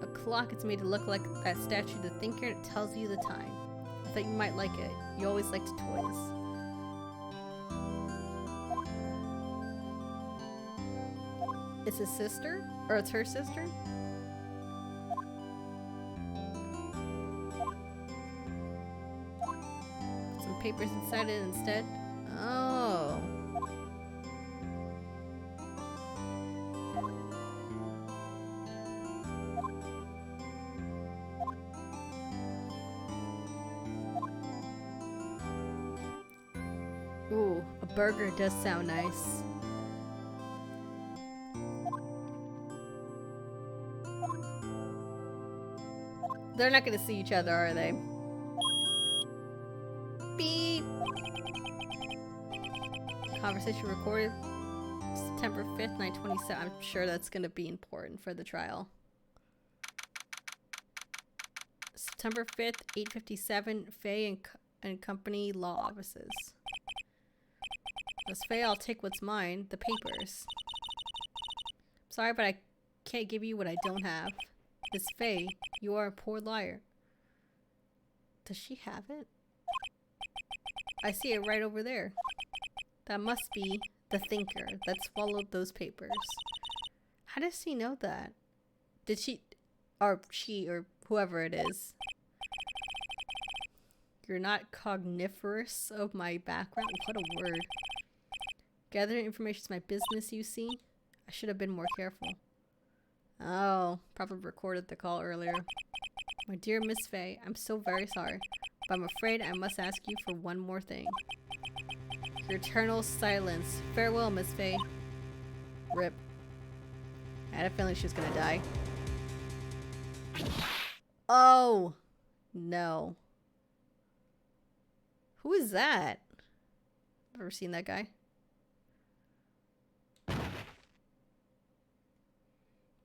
A clock, it's made to look like that statue, the thinker, it tells you the time. I thought you might like it. You always liked toys. It's his sister? Or it's her sister? Some papers inside it instead. Oh. Ooh, a burger does sound nice. They're not gonna see each other, are they? Beep! Conversation recorded September 5th, 927. I'm sure that's gonna be important for the trial. September 5th, 8:57, Faye and Company Law Offices. As Faye, I'll take what's mine, the papers. Sorry, but I can't give you what I don't have. Miss Faye, you are a poor liar. Does she have it? I see it right over there. That must be The thinker that swallowed those papers. How does he know that? Did she, or whoever it is. You're not cogniferous of my background? What a word. Gathering information is my business, you see? I should have been more careful. Oh, probably recorded the call earlier. My dear Miss Faye, I'm so very sorry, but I'm afraid I must ask you for one more thing. Your eternal silence. Farewell, Miss Faye. Rip. I had a feeling she was gonna die. Oh! No. Who is that? Never seen that guy.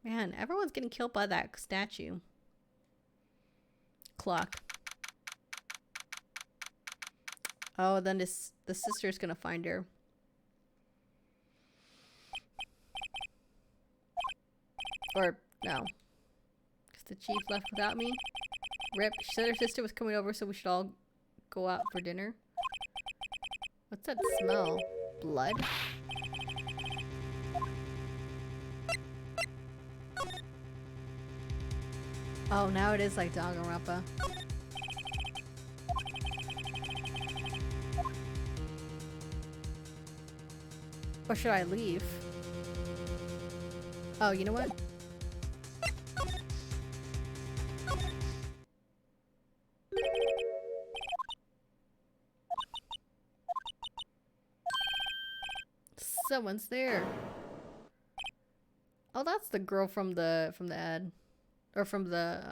Man, everyone's getting killed by that statue. Clock. Oh, then the sister's gonna find her. Or, no. Because the chief left without me. Rip. She said her sister was coming over, so we should all go out for dinner. What's that smell? Blood? Oh, now it is like Danganronpa. Or should I leave? Oh, you know what? Someone's there. Oh, that's the girl from the ad. Or from the,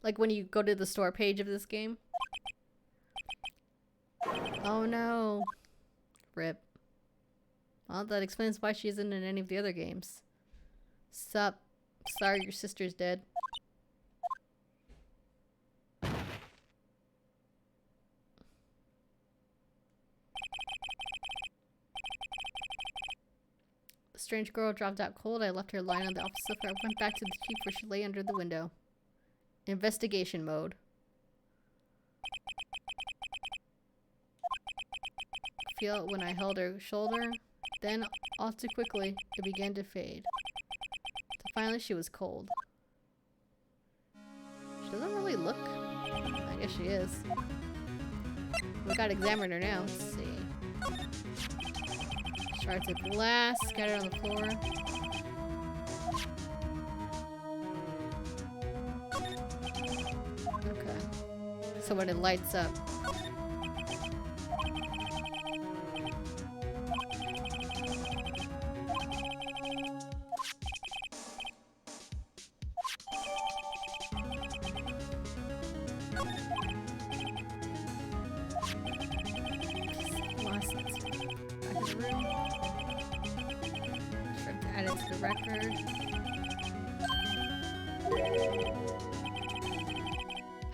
like when you go to the store page of this game. Oh no. Rip. Well, that explains why she isn't in any of the other games. Sup. Sorry your sister's dead. The strange girl dropped out cold. I left her lying on the office sofa. I went back to the chief where she lay under the window. Investigation mode. Feel it when I held her shoulder. Then, all too quickly, it began to fade. So finally, she was cold. She doesn't really look. I guess she is. We gotta examine her now. Let's see. Shards of glass scattered on the floor. Okay. So when it lights up.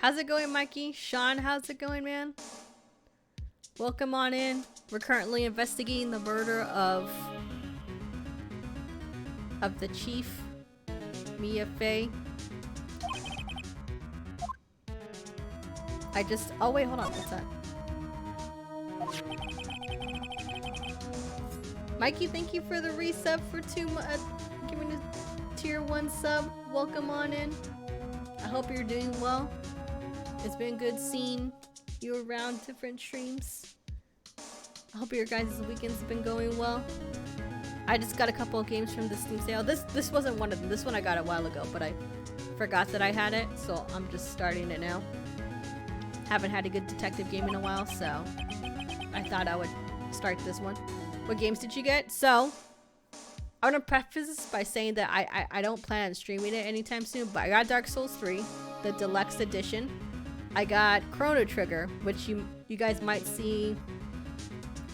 How's it going, Mikey? Sean, how's it going, man? Welcome on in. We're currently investigating the murder of the chief, Mia Fey. Oh wait, hold on, what's that? Mikey, thank you for the resub for giving a tier 1 sub. Welcome on in. I hope you're doing well. It's been good seeing you around different streams. I hope your guys' weekends have been going well. I just got a couple of games from the Steam sale. This wasn't one of them. This one I got a while ago, but I forgot that I had it, so I'm just starting it now. Haven't had a good detective game in a while, so I thought I would start this one. What games did you get? So, I want to preface this by saying that I don't plan on streaming it anytime soon, but I got Dark Souls 3, the deluxe edition. I got Chrono Trigger, which you guys might see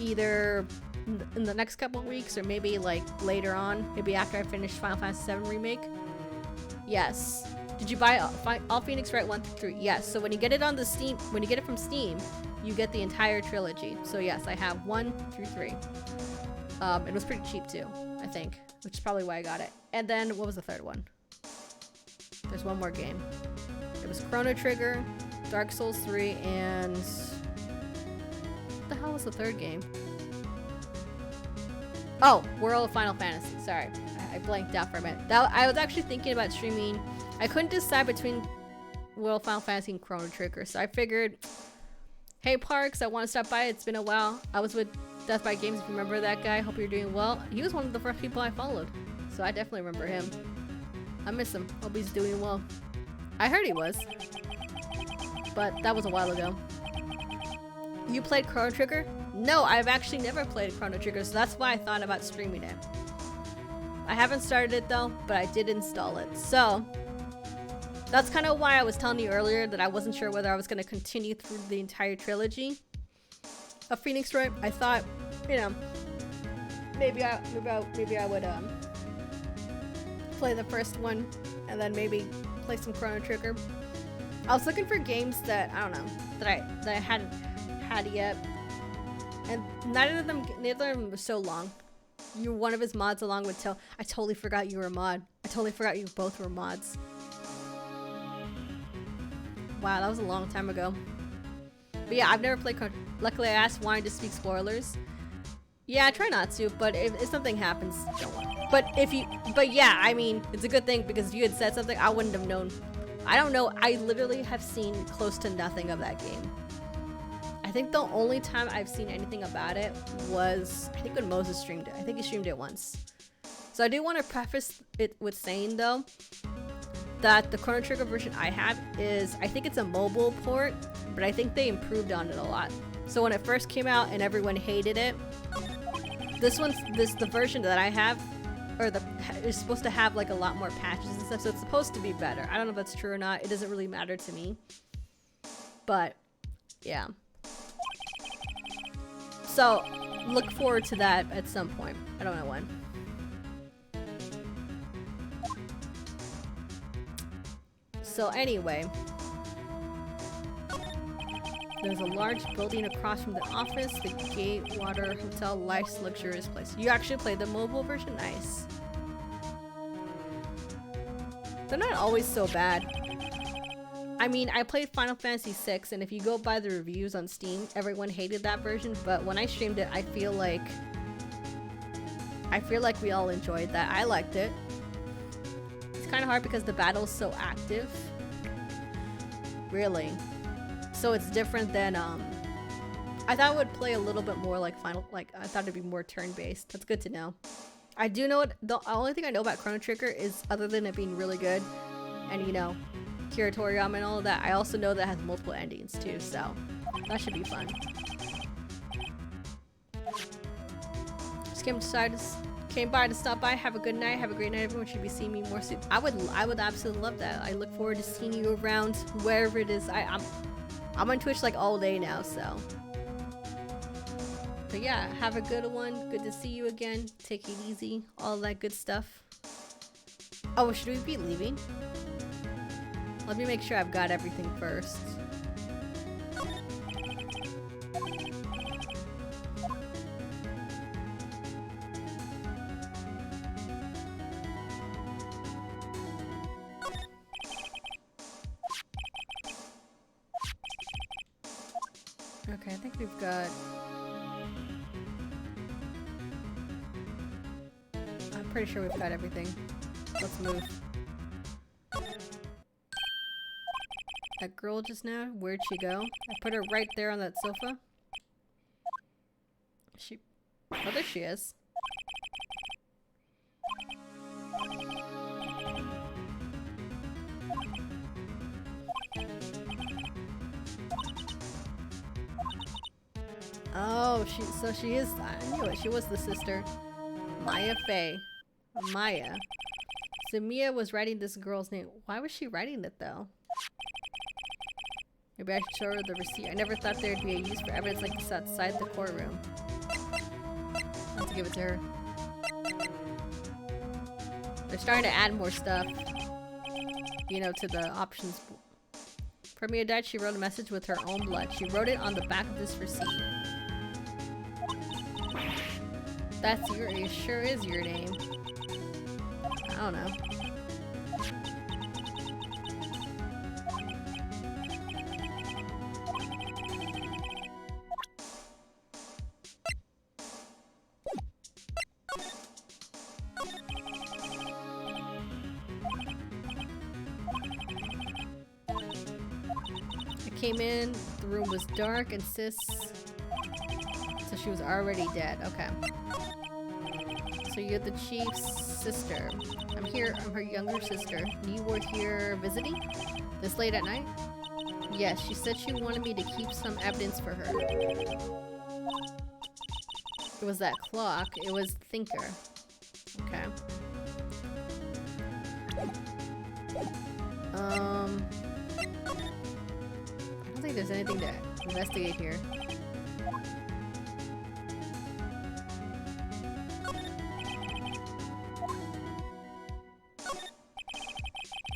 either in the next couple of weeks or maybe like later on, maybe after I finish Final Fantasy VII Remake. Yes. Did you buy all Phoenix Wright 1 through 3? Yes. So when you get it on the Steam, when you get it from Steam, you get the entire trilogy. So yes, I have 1 through 3. It was pretty cheap too, I think, which is probably why I got it. And then what was the third one? There's one more game. It was Chrono Trigger, Dark Souls 3, and what the hell was the third game? Oh, World of Final Fantasy. Sorry, I blanked out for a minute. I was actually thinking about streaming. I couldn't decide between World of Final Fantasy and Chrono Trigger, so I figured, hey Parks, I want to stop by. It's been a while. I was with Death by Games, if you remember that guy. Hope you're doing well. He was one of the first people I followed, so I definitely remember him. I miss him. Hope he's doing well. I heard he was, but that was a while ago. You played Chrono Trigger? No, I've actually never played Chrono Trigger, so that's why I thought about streaming it. I haven't started it though, but I did install it. So that's kind of why I was telling you earlier that I wasn't sure whether I was going to continue through the entire trilogy of Phoenix Wright. I thought, you know, maybe I would play the first one and then maybe play some Chrono Trigger. I was looking for games that I don't know that I hadn't had yet, and neither of them was so long. You were one of his mods along with Till. I totally forgot you were a mod. I totally forgot you both were mods. Wow, that was a long time ago. But yeah, I've never played Chrono. Luckily, I asked wanting to speak spoilers. Yeah, I try not to, but if something happens, don't worry. But yeah, I mean, it's a good thing because if you had said something, I wouldn't have known. I don't know. I literally have seen close to nothing of that game. I think the only time I've seen anything about it was, I think when Moses streamed it. I think he streamed it once. So I do want to preface it with saying though, that the Chrono Trigger version I have is, I think it's a mobile port, but I think they improved on it a lot. So when it first came out and everyone hated it, the version that I have, is supposed to have like a lot more patches and stuff, so it's supposed to be better. I don't know if that's true or not. It doesn't really matter to me. But yeah. So look forward to that at some point. I don't know when. So anyway, there's a large building across from the office, the Gatewater Hotel, life's luxurious place. You actually played the mobile version? Nice. They're not always so bad. I mean, I played Final Fantasy VI, and if you go by the reviews on Steam, everyone hated that version, but when I streamed it, I feel like we all enjoyed that. I liked it. It's kind of hard because the battle's so active. Really. So it's different than, I thought it would play a little bit more like I thought it'd be more turn-based. That's good to know. I do know the only thing I know about Chrono Trigger is, other than it being really good, and you know, Kira Toriyama and all of that, I also know that it has multiple endings too, so that should be fun. Just came by to stop by. Have a good night. Have a great night, everyone. Should be seeing me more soon. I would absolutely love that. I look forward to seeing you around wherever it is. I'm on Twitch like all day now, so. But yeah, have a good one. Good to see you again. Take it easy. All that good stuff. Oh, should we be leaving? Let me make sure I've got everything first. Okay, I think we've got... I'm pretty sure we've got everything. Let's move. That girl just now, where'd she go? I put her right there on that sofa. Oh, there she is. Oh, so she is, I knew it, she was the sister. Maya Faye. Maya. So Mia was writing this girl's name. Why was she writing it though? Maybe I should show her the receipt. I never thought there'd be a use for evidence like this outside the courtroom. I'll have to give it to her. They're starting to add more stuff, you know, to the options. For Mia died, she wrote a message with her own blood. She wrote it on the back of this receipt. It sure is your name. I don't know. came in, the room was dark, and sis... So she was already dead. Okay. So you're the chief's sister. I'm here. I'm her younger sister. You were here visiting? This late at night? Yes, she said she wanted me to keep some evidence for her. It was that clock. It was Thinker. Okay. I don't think there's anything to investigate here.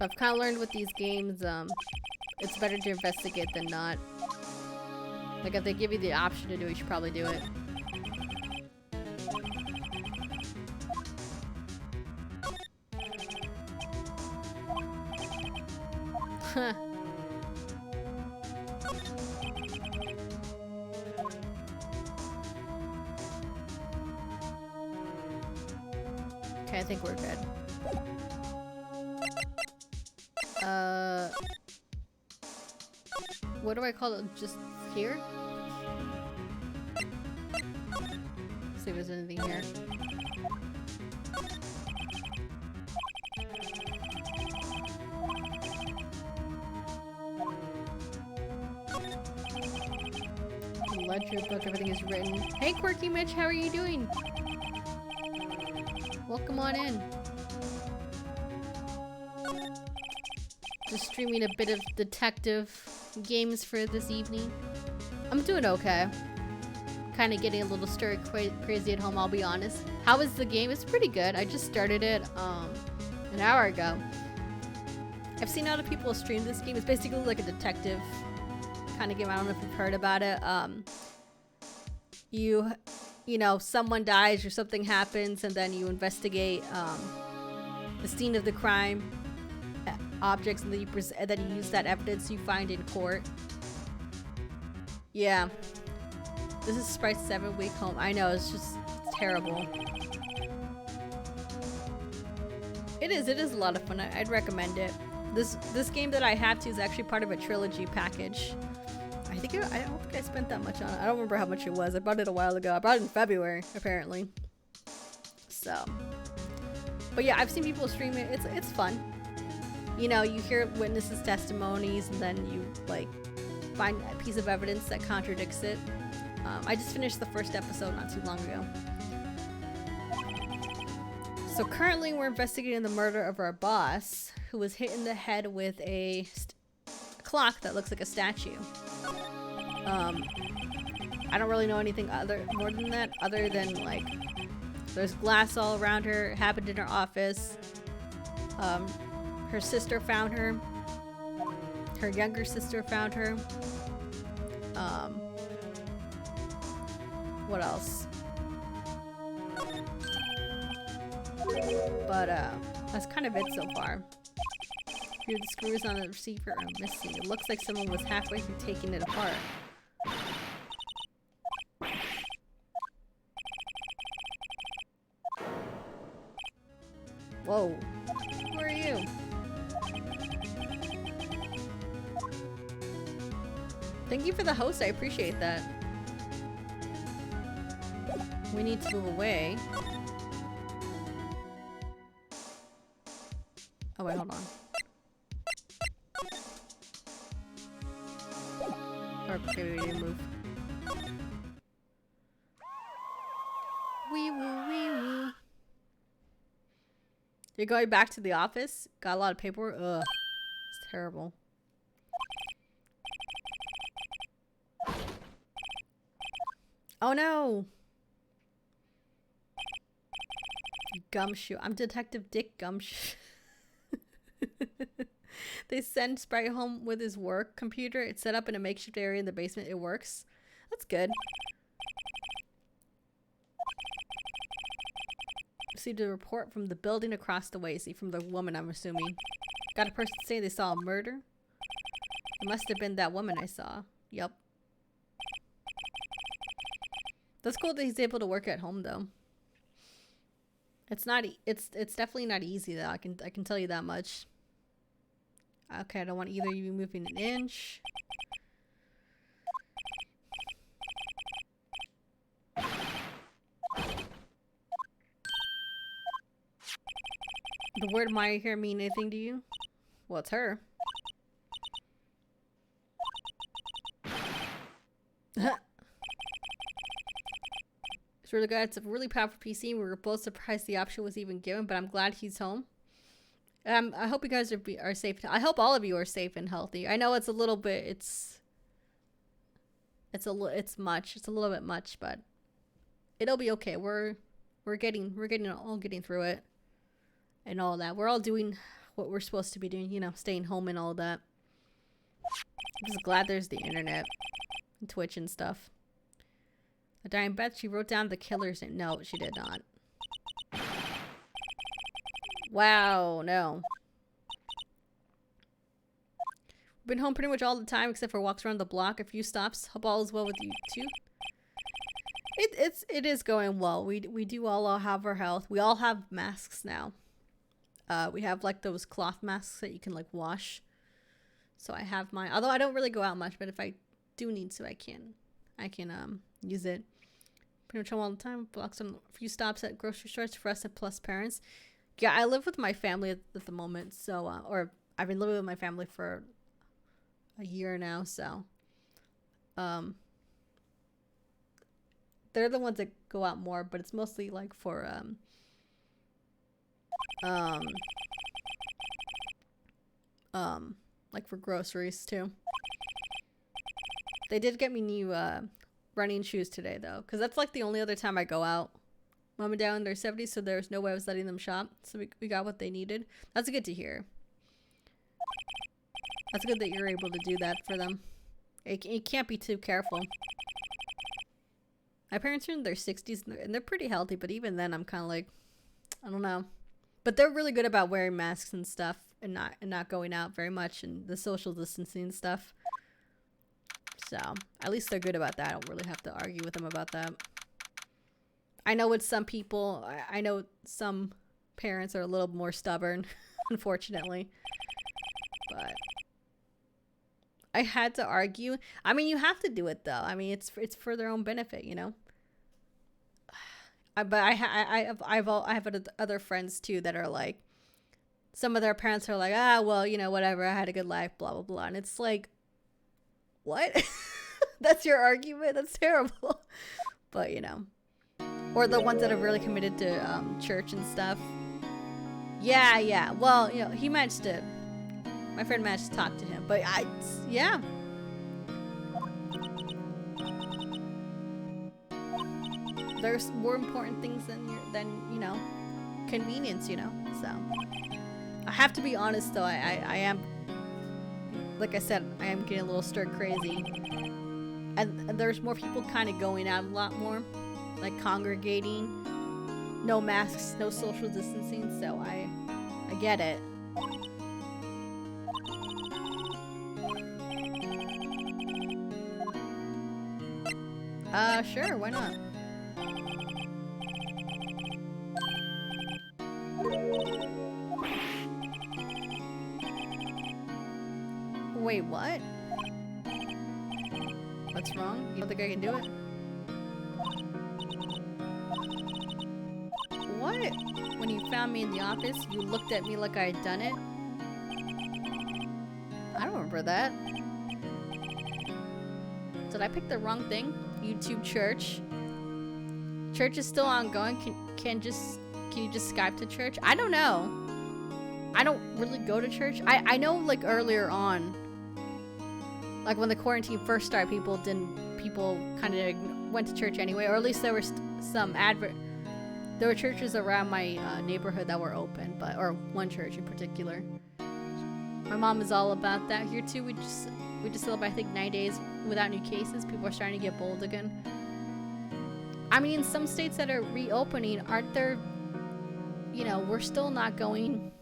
I've kind of learned with these games, it's better to investigate than not. Like, if they give you the option to do it, you should probably do it. Huh. Okay, I think we're good. What do I call it? Just here? See if there's anything here. Ledger book, everything is written. Hey Quirky Mitch, how are you doing? Welcome on in. Just streaming a bit of detective games for this evening. I'm doing okay. Kind of getting a little stir crazy at home, I'll be honest. How is the game? It's pretty good. I just started it an hour ago. I've seen other people stream this game. It's basically like a detective kind of game. I don't know if you've heard about it. You know, someone dies or something happens, and then you investigate the scene of the crime, objects, and then you use that evidence you find in court. Yeah. This is Sprite's 7-week home. I know, it's terrible. It is a lot of fun. I'd recommend it. This game that I have too is actually part of a trilogy package. I don't think I spent that much on it. I don't remember how much it was. I bought it a while ago. I bought it in February, apparently. So, but yeah, I've seen people stream it. It's fun. You know, you hear witnesses' testimonies, and then you like find a piece of evidence that contradicts it. I just finished the first episode not too long ago. So currently, we're investigating the murder of our boss, who was hit in the head with a clock that looks like a statue. I don't really know anything more than that, other than like there's glass all around her. It happened in her office. Her sister found her. Her younger sister found her. What else? But that's kind of it so far. Here, the screws on the receiver are missing. It looks like someone was halfway through taking it apart. Whoa. Who are you? Thank you for the host, I appreciate that. We need to move away. Oh wait, hold on. Okay, we didn't move. Wee woo, wee woo. You're going back to the office? Got a lot of paperwork? Ugh. It's terrible. Oh no! Gumshoe. I'm Detective Dick Gumshoe. They send Sprite home with his work computer. It's set up in a makeshift area in the basement. It works. That's good. Received a report from the building across the way. See, from the woman, I'm assuming. Got a person saying they saw a murder. It must have been that woman I saw. Yup. That's cool that he's able to work at home, though. It's not. It's definitely not easy, though. I can tell you that much. Okay, I don't want either of you moving an inch. The word Maya here mean anything to you? Well, it's her. It's really good. It's a really powerful PC. We were both surprised the option was even given, but I'm glad he's home. I hope you guys are safe. I hope all of you are safe and healthy. I know it's a little bit. It's much. It's a little bit much, but it'll be okay. We're getting through it, and all that. We're all doing what we're supposed to be doing. You know, staying home and all that. I'm just glad there's the internet, and Twitch and stuff. A dying Beth, she wrote down the killer's name. No, she did not. Wow, no. We've been home pretty much all the time except for walks around the block, a few stops. Hope all is well with you too. It is going well. We do all have our health. We all have masks now. We have like those cloth masks that you can like wash. So I have mine. Although I don't really go out much, but if I do need to, I can use it. Pretty much all the time. Blocks on a few stops at grocery stores for us and plus parents. Yeah, I live with my family at the moment, so or I've been living with my family for a year now, so they're the ones that go out more, but it's mostly like for like for groceries too. They did get me new running shoes today though, because that's like the only other time I go out. Mom and dad in their 70s, so there's no way I was letting them shop. So we got what they needed. That's good to hear. That's good that you're able to do that for them. You can't be too careful. My parents are in their 60s and they're pretty healthy, but even then I'm kind of like, I don't know. But they're really good about wearing masks and stuff and not going out very much and the social distancing and stuff. So at least they're good about that. I don't really have to argue with them about that. I know with some people, I know some parents are a little more stubborn, unfortunately. But I had to argue. I mean, you have to do it though. I mean, it's for their own benefit, you know. But I have other friends too that are like, some of their parents are like, well, you know, whatever. I had a good life, blah blah blah, and it's like, what? That's your argument? That's terrible. But you know. Or the ones that are really committed to church and stuff. Yeah. Well, you know, my friend managed to talk to him. But yeah. There's more important things than you know, convenience, you know. So I have to be honest though, I am, like I said, I am getting a little stir crazy. And there's more people kind of going out a lot more. Like congregating, no masks, no social distancing, so I get it. Sure, why not? Wait, what? What's wrong? You don't think I can do it? What? When you found me in the office, you looked at me like I had done it? I don't remember that. Did I pick the wrong thing? YouTube church. Church is still ongoing. Can you just Skype to church? I don't know. I don't really go to church. I know like earlier on, like when the quarantine first started, people kind of went to church anyway, or at least there were some there were churches around my neighborhood that were open, or one church in particular. My mom is all about that here too. We just celebrate, I think, 9 days without new cases. People are starting to get bold again. I mean, some states that are reopening, aren't there, you know, we're still not going.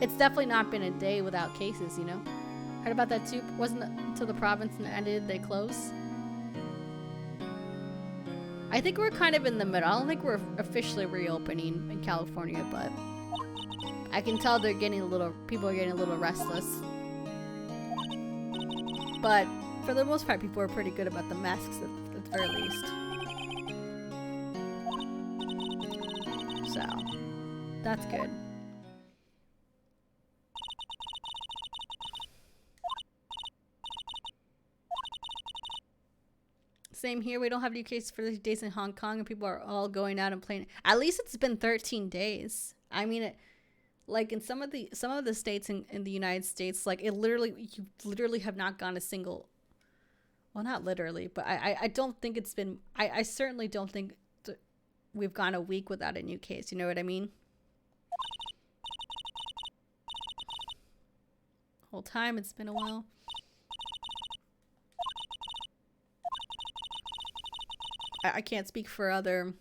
It's definitely not been a day without cases, you know. Heard about that too? Wasn't it until the province ended they closed? I think we're kind of in the middle. I don't think we're officially reopening in California, but I can tell people are getting a little restless. But for the most part, people are pretty good about the masks at the very least. So, that's good. Same here. We don't have new cases for these days in Hong Kong, and people are all going out and playing. At least it's been 13 days. I mean, like in some of the states in the United States, like you literally have not gone a single. Well, not literally, but I don't think it's been. I certainly don't think we've gone a week without a new case. You know what I mean? Whole time it's been a while. I can't speak for other.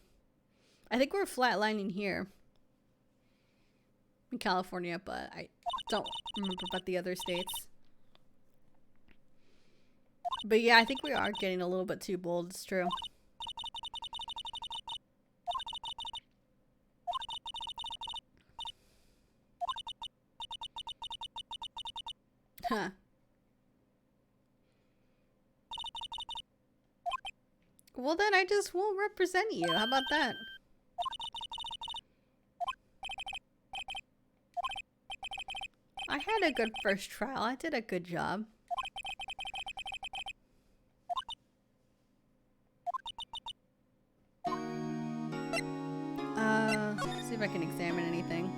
I think we're flatlining here in California, but I don't remember about the other states. But yeah, I think we are getting a little bit too bold. It's true. Huh. Well, then I just won't represent you. How about that? I had a good first trial. I did a good job. Let's see if I can examine anything.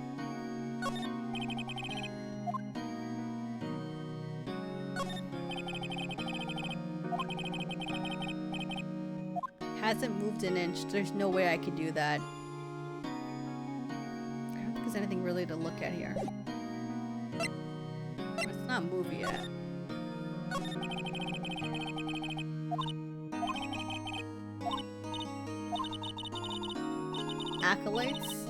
Hasn't moved an inch. There's no way I could do that. I don't think there's anything really to look at here. It's not moved yet. Accolades?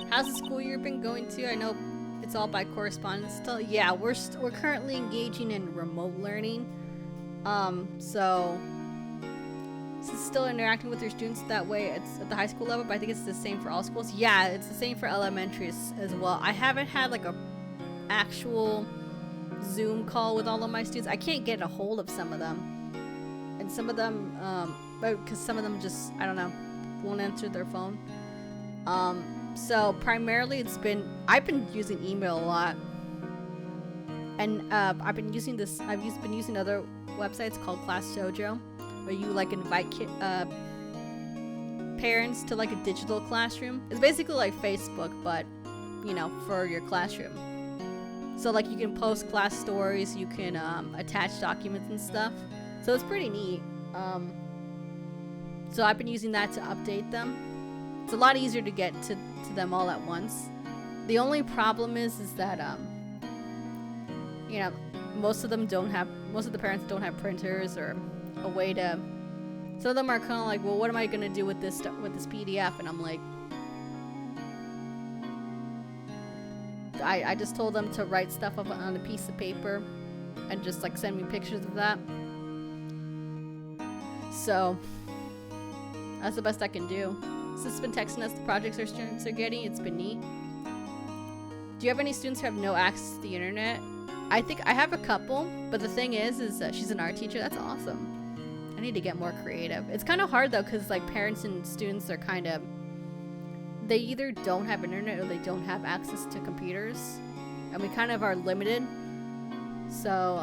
How's the school year been going to? I know it's all by correspondence still. Yeah, we're currently engaging in remote learning. So still interacting with your students that way. It's at the high school level, but I think it's the same for all schools. Yeah, it's the same for elementaries as well. I haven't had like a actual Zoom call with all of my students. I can't get a hold of some of them, and some of them, because some of them just, I don't know, won't answer their phone. So primarily I've been using email a lot, and I've been using other websites called Class Dojo, where you like invite parents to like a digital classroom. It's basically like Facebook, but you know, for your classroom. So like you can post class stories, you can attach documents and stuff. So it's pretty neat. So I've been using that to update them. It's a lot easier to get to them all at once. The only problem is that you know, most of the parents don't have printers or a way to. Some of them are kind of like, well, what am I gonna do with this PDF? And I'm like, I just told them to write stuff up on a piece of paper and just like send me pictures of that. So that's the best I can do. So it's been texting us the projects our students are getting. It's been neat. Do you have any students who have no access to the internet? I think I have a couple, but the thing is she's an art teacher. That's awesome. I need to get more creative. It's kind of hard though, because like parents and students are kind of, they either don't have internet or they don't have access to computers, and we kind of are limited. So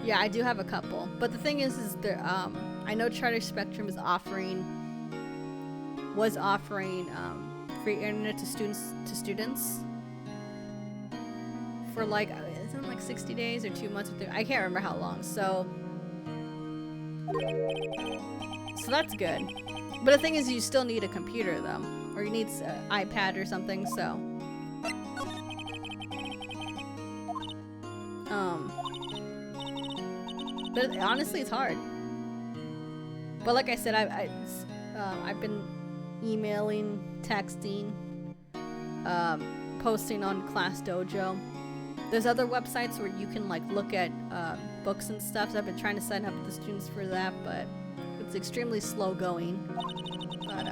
yeah, I do have a couple, but the thing is there I know Charter Spectrum was offering free internet to students for like, isn't it like 60 days or 2 months? I can't remember how long. So that's good. But the thing is, you still need a computer though, or you need an iPad or something. So but honestly, it's hard. But like I said, I've been emailing, texting, posting on Class Dojo. There's other websites where you can like look at books and stuff. So I've been trying to sign up the students for that, but it's extremely slow going. But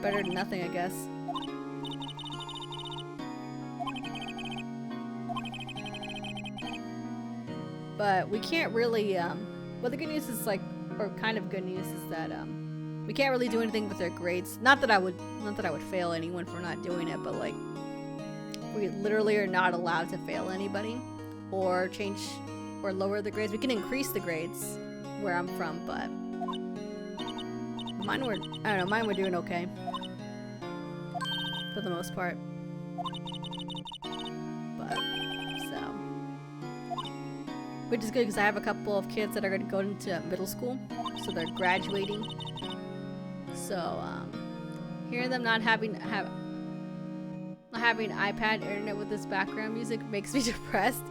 better than nothing, I guess. But we can't really. Well, the good news is like, or kind of good news is that We can't really do anything with their grades. Not that I would fail anyone for not doing it, but like we literally are not allowed to fail anybody or change or lower the grades. We can increase the grades where I'm from, but mine were, I don't know, mine were doing okay for the most part. But so, which is good because I have a couple of kids that are going to go into middle school, so they're graduating. So hearing them not having iPad internet with this background music makes me depressed.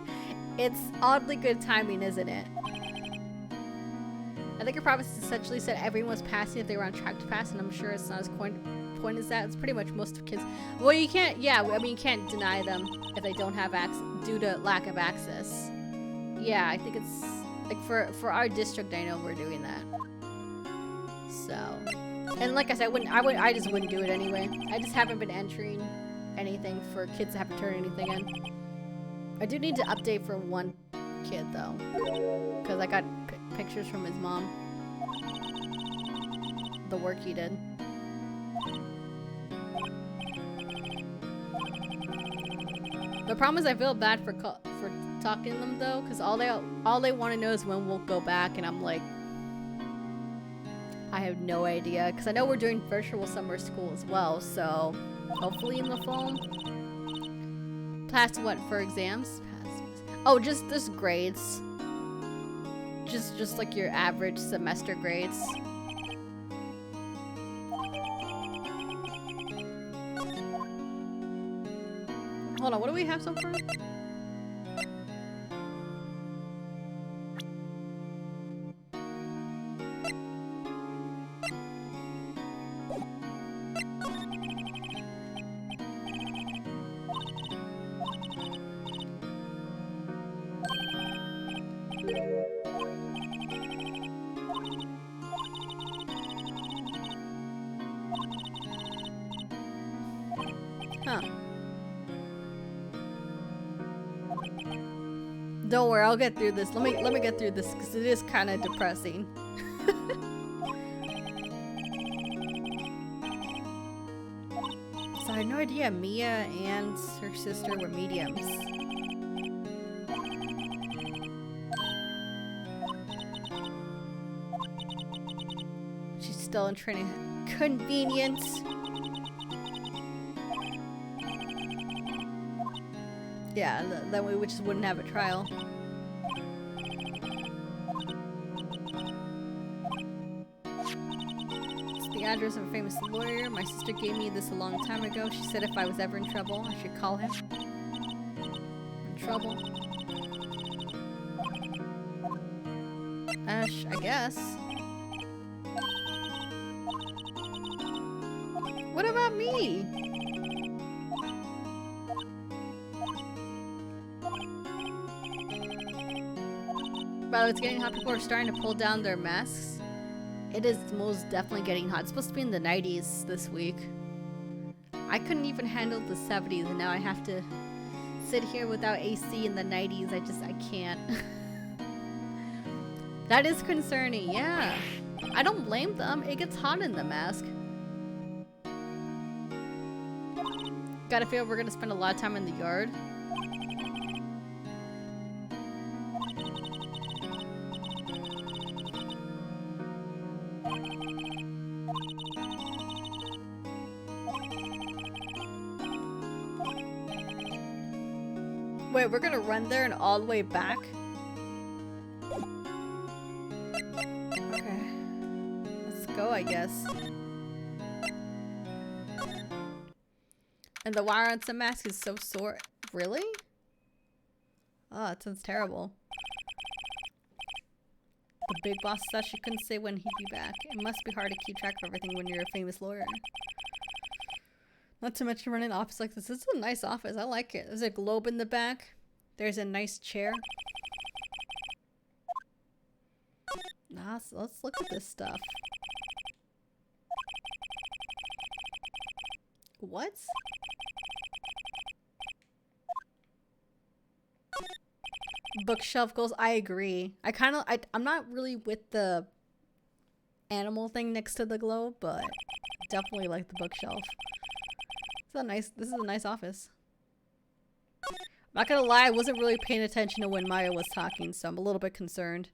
It's oddly good timing, isn't it? I think your province essentially said everyone was passing if they were on track to pass, and I'm sure it's not as point as that. It's pretty much most of kids. Well, you can't, yeah, I mean, you can't deny them if they don't have access due to lack of access. Yeah, I think it's, like, for our district, I know we're doing that. So, and like I said, I just wouldn't do it anyway. I just haven't been entering anything for kids that haven't turned anything in. I do need to update for one kid, though, because I got pictures from his mom. The work he did. The problem is I feel bad for talking to them though, because all they want to know is when we'll go back, and I'm like, I have no idea, because I know we're doing virtual summer school as well, so hopefully in the fall. Pass what for exams? Oh, just grades. Just like your average semester grades. Hold on, what do we have so far? Huh. Don't worry, I'll get through this. Let me get through this because it is kind of depressing. So I had no idea Mia and her sister were mediums. She's still in training. Convenient. Yeah, that way we just wouldn't have a trial. It's the address of a famous lawyer. My sister gave me this a long time ago. She said if I was ever in trouble, I should call him. In trouble? Ash, I guess. What about me? By the way, it's getting hot. People are starting to pull down their masks. It is most definitely getting hot. It's supposed to be in the 90s this week. I couldn't even handle the 70s, and now I have to sit here without AC in the 90s. I can't. That is concerning, yeah. I don't blame them. It gets hot in the mask. Gotta feel we're gonna spend a lot of time in the yard. Wait, we're gonna run there and all the way back? Okay. Let's go, I guess. And the wire on some mask is so sore. Really? Oh, that sounds terrible. The big boss said she couldn't say when he'd be back. It must be hard to keep track of everything when you're a famous lawyer. Not to mention running an office like this. This is a nice office. I like it. There's a globe in the back. There's a nice chair. Nice. Let's look at this stuff. What? Bookshelf goals. I agree. I'm not really with the animal thing next to the globe, but definitely like the bookshelf. This is a nice office. I'm not gonna lie, I wasn't really paying attention to when Maya was talking, so I'm a little bit concerned.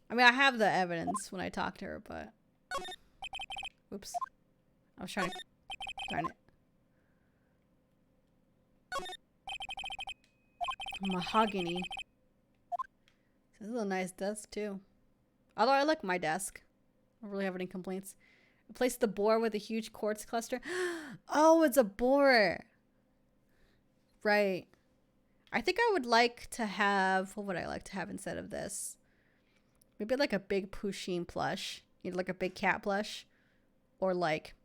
I mean, I have the evidence when I talk to her, but... Oops. I was trying to... Darn it. Mahogany. This is a nice desk, too. Although I like my desk. I don't really have any complaints. Replace the boar with a huge quartz cluster. Oh, it's a boar. Right. I think I would like to have... What would I like to have instead of this? Maybe like a big Pusheen plush. You know, like a big cat plush. Or like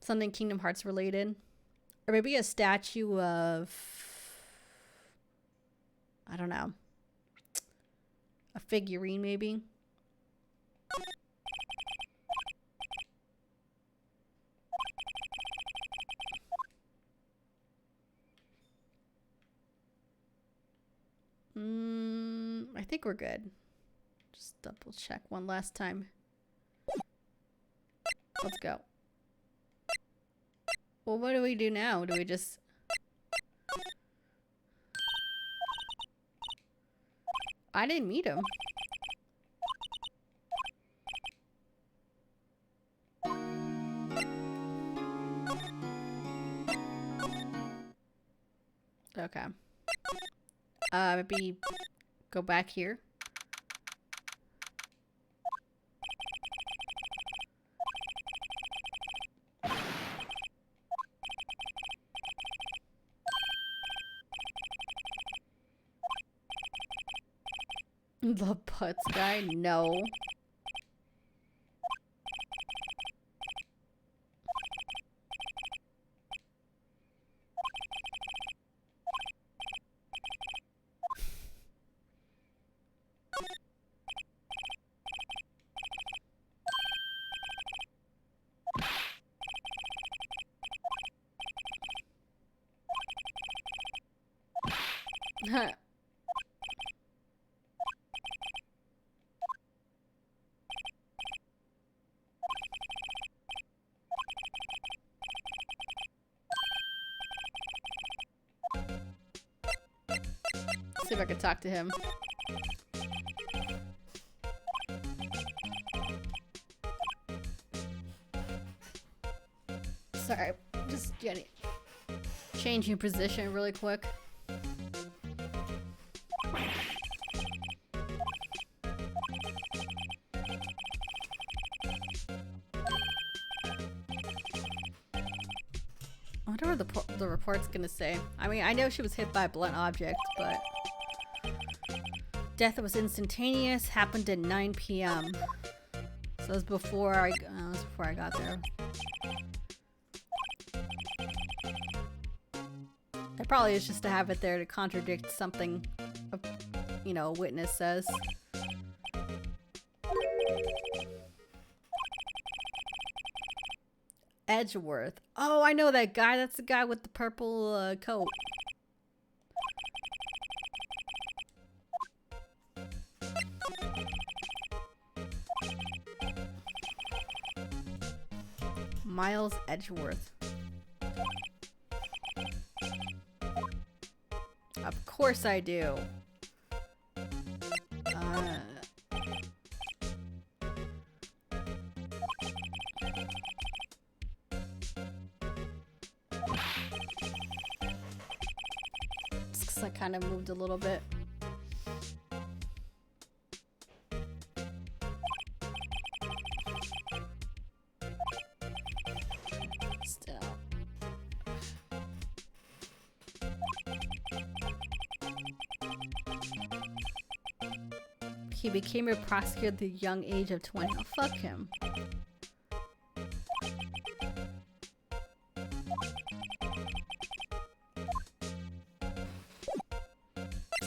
something Kingdom Hearts related. Or maybe a statue of... I don't know. A figurine, maybe. I think we're good. Just double check one last time. Let's go. Well, what do we do now? Do we just... I didn't meet him. Okay. Maybe go back here. The putz guy? No. See if I can talk to him. Sorry, just getting changing position really quick. I wonder what the report's gonna say. I mean, I know she was hit by a blunt object, but death was instantaneous. Happened at 9 p.m. So it was before I got there. It probably is just to have it there to contradict something, you know, a witness says. Edgeworth. Oh, I know that guy. That's the guy with the purple coat. Miles Edgeworth. Of course I do. I kind of moved a little bit. Still. He became a prosecutor at the young age of 20. Oh, fuck him.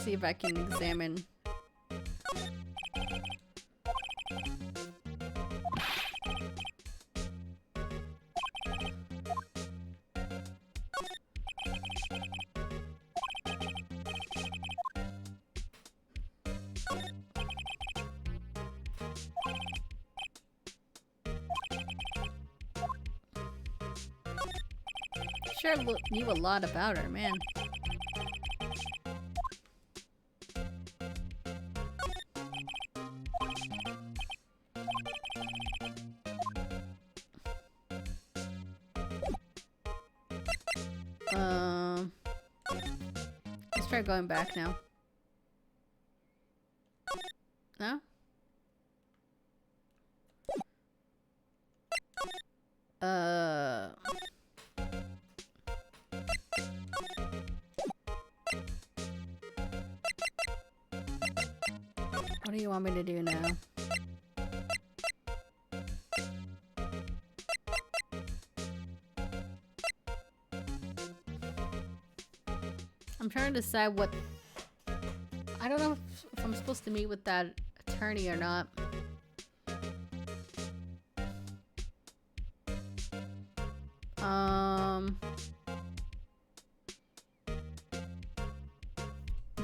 See if I can examine. sure I knew a lot about her, man. Let's try going back now. No? What do you want me to do now? I'm trying to decide what... I don't know if I'm supposed to meet with that attorney or not.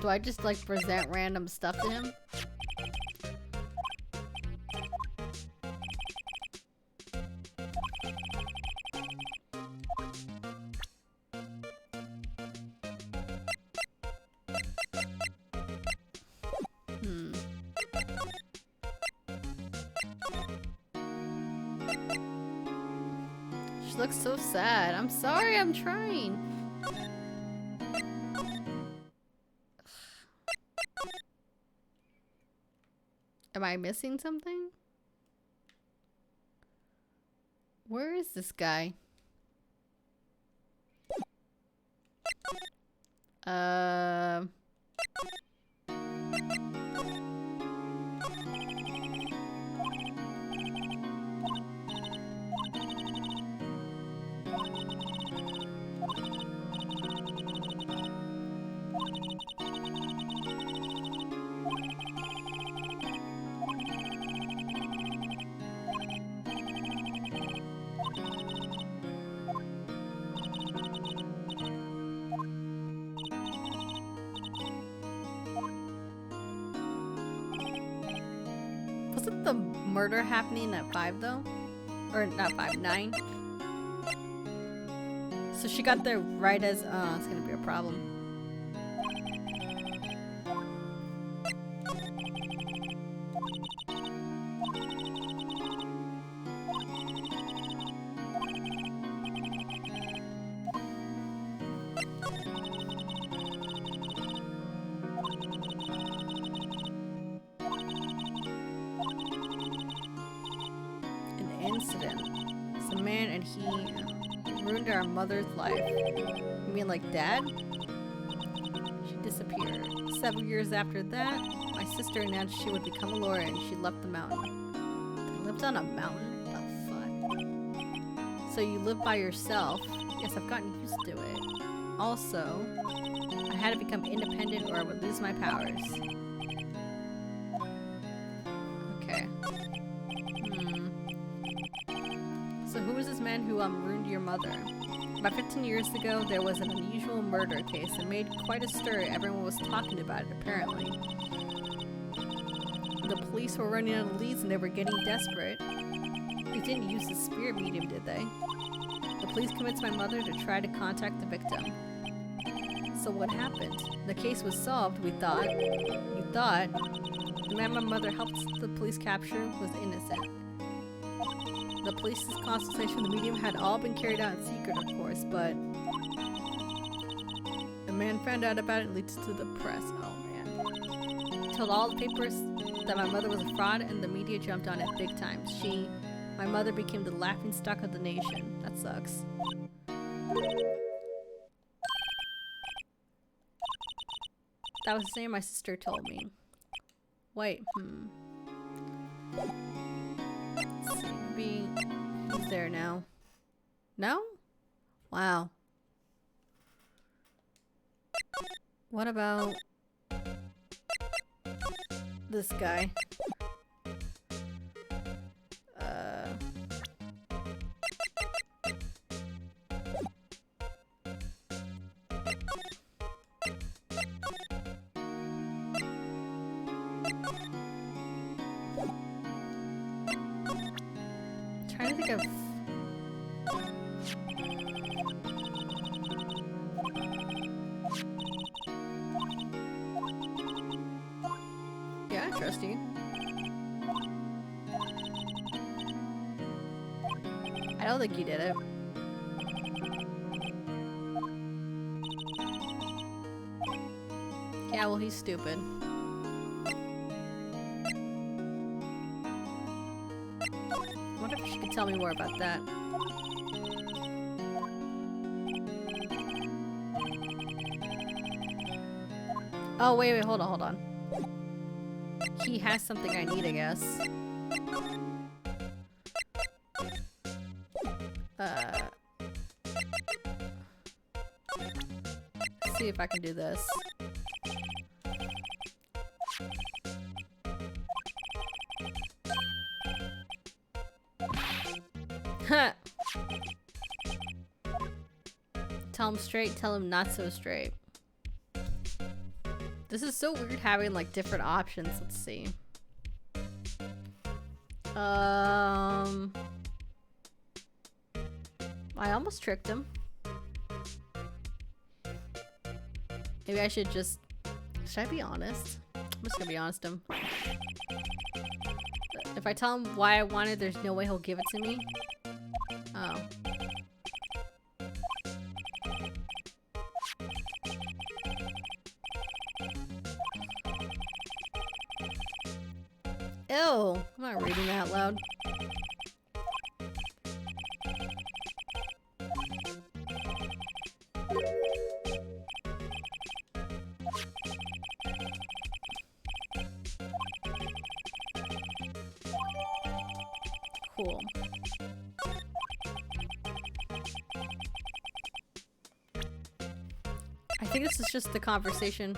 Do I just like present random stuff to him? She looks so sad. I'm sorry, I'm trying. Am I missing something? Where is this guy? Wasn't the murder happening at 5 though? Or not 5, 9? So she got there right as, it's gonna be a problem. Incident. Some man and he ruined our mother's life. You mean like Dad? She disappeared. 7 years after that, my sister announced she would become a lawyer and she left the mountain. They lived on a mountain? The fuck? So you live by yourself? Yes, I've gotten used to it. Also, I had to become independent or I would lose my powers. Okay. So who was this man who ruined your mother? About 15 years ago, there was an unusual murder case that made quite a stir. Everyone was talking about it, apparently. The police were running out of leads and they were getting desperate. They didn't use the spirit medium, did they? The police convinced my mother to try to contact the victim. So what happened? The case was solved, we thought. You thought? The man my mother helped the police capture was innocent. The police's consultation with the medium had all been carried out in secret, of course, but the man found out about it and leaked to the press. Oh man. Told all the papers that my mother was a fraud and the media jumped on it big time. My mother became the laughingstock of the nation. That sucks. That was the same my sister told me. Wait, Let's see, maybe he's there now. No? Wow. What about this guy? Trying to think of... I don't think you did it. Yeah, well, he's stupid. I wonder if she could tell me more about that. Oh, wait, hold on. He has something I need, I guess. See if I can do this. Huh. Tell him straight, tell him not so straight. This is so weird having like different options. Let's see. I almost tricked him. Maybe I should just... Should I be honest? I'm just gonna be honest with him. If I tell him why I want it, there's no way he'll give it to me. Oh. Ew! I'm not reading that out loud. Cool. I think this is just the conversation.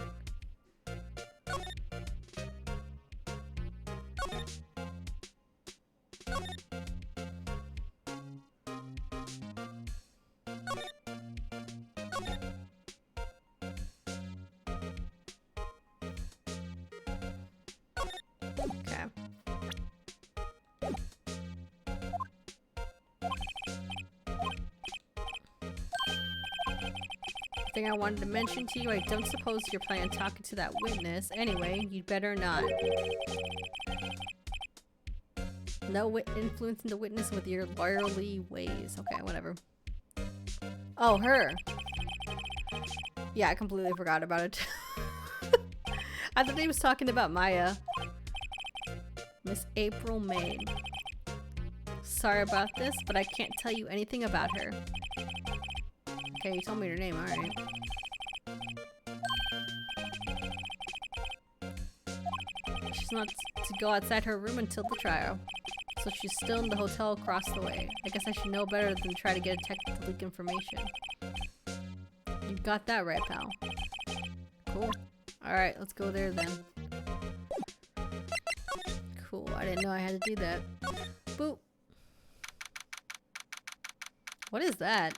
Okay. Thing I wanted to mention to you, I don't suppose you're planning on talking to that witness. Anyway, you'd better not. No influencing the witness with your lawyerly ways. Okay, whatever. Oh, her. Yeah, I completely forgot about it. I thought he was talking about Maya. Miss April May. Sorry about this, but I can't tell you anything about her. Okay, you told me her name, alright. She's not to go outside her room until the trial. So she's still in the hotel across the way. I guess I should know better than try to get a detective to leak information. You got that right, pal. Cool. Alright, let's go there then. Cool, I didn't know I had to do that. Boop. What is that?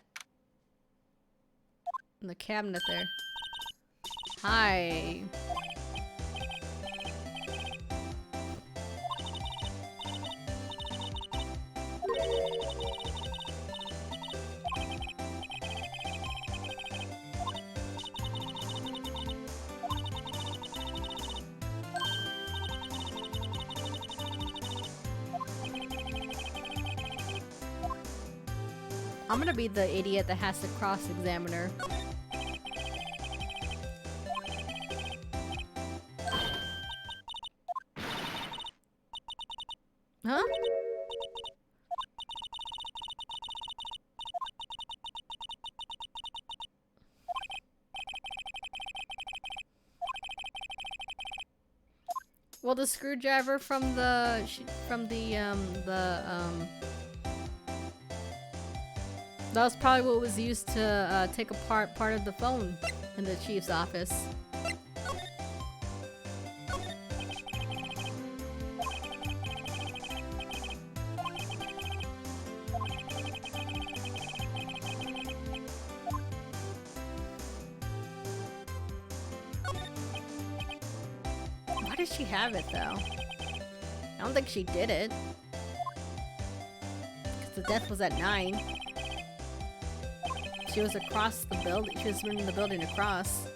In the cabinet there. Hi. I'm gonna be the idiot that has to cross-examine her. Huh? Well, the screwdriver from the that was probably what was used to take apart part of the phone in the chief's office. Why does she have it, though? I don't think she did it. Because the death was at 9. She was across the building. She was in the building across.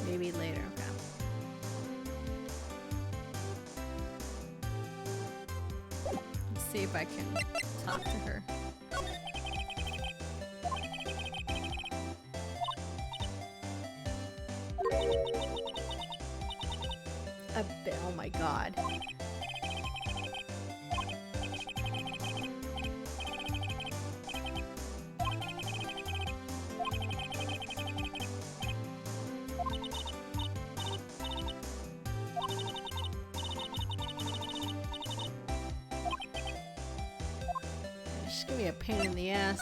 Maybe later, okay. See if I can talk to her. A bit. Oh my god. Just give me a pain in the ass.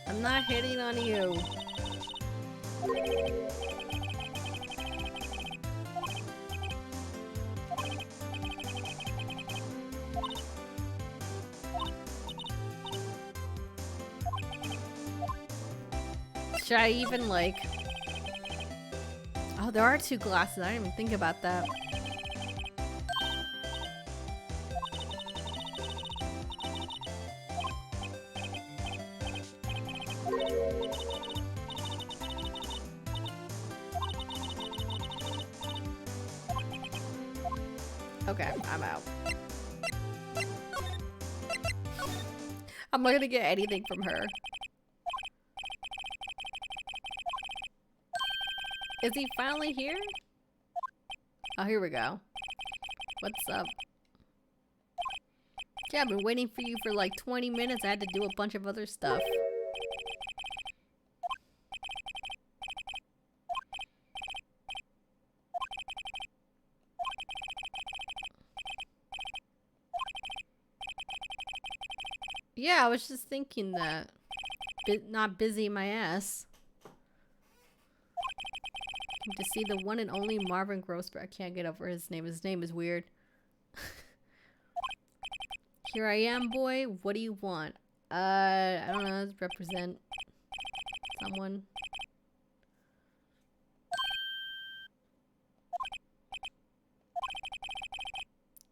I'm not hitting on you. Should I even like... Oh, there are two glasses. I didn't even think about that. Okay, I'm out. I'm not gonna get anything from her. Is he finally here? Oh, here we go. What's up? Yeah, I've been waiting for you for like 20 minutes. I had to do a bunch of other stuff. Yeah, I was just thinking that. Not busy my ass. To see the one and only Marvin Grossberg. I can't get over his name. His name is weird. Here I am, boy. What do you want? I don't know. Let's represent someone.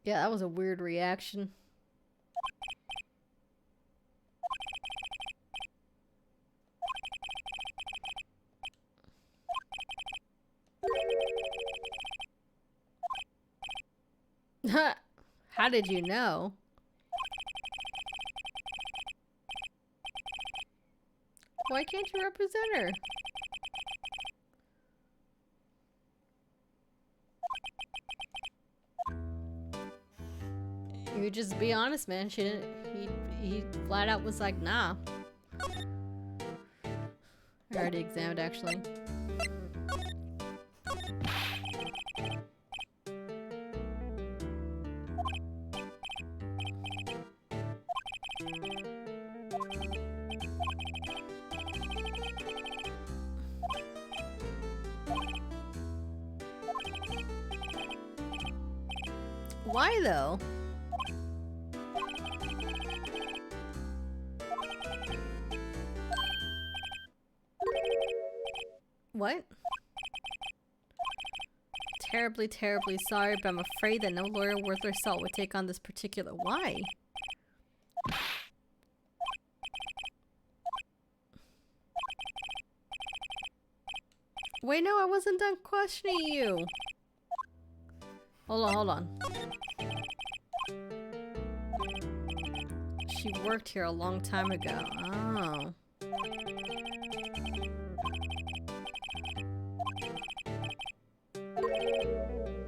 Yeah, that was a weird reaction. How did you know? Why can't you represent her? You just be honest, man. She didn't. He flat out was like, nah. I already examined, actually. Why though? What? Terribly, terribly sorry, but I'm afraid that no lawyer worth their salt would take on this particular... Why? Wait, no, I wasn't done questioning you. Hold on, hold on. She worked here a long time ago. Oh.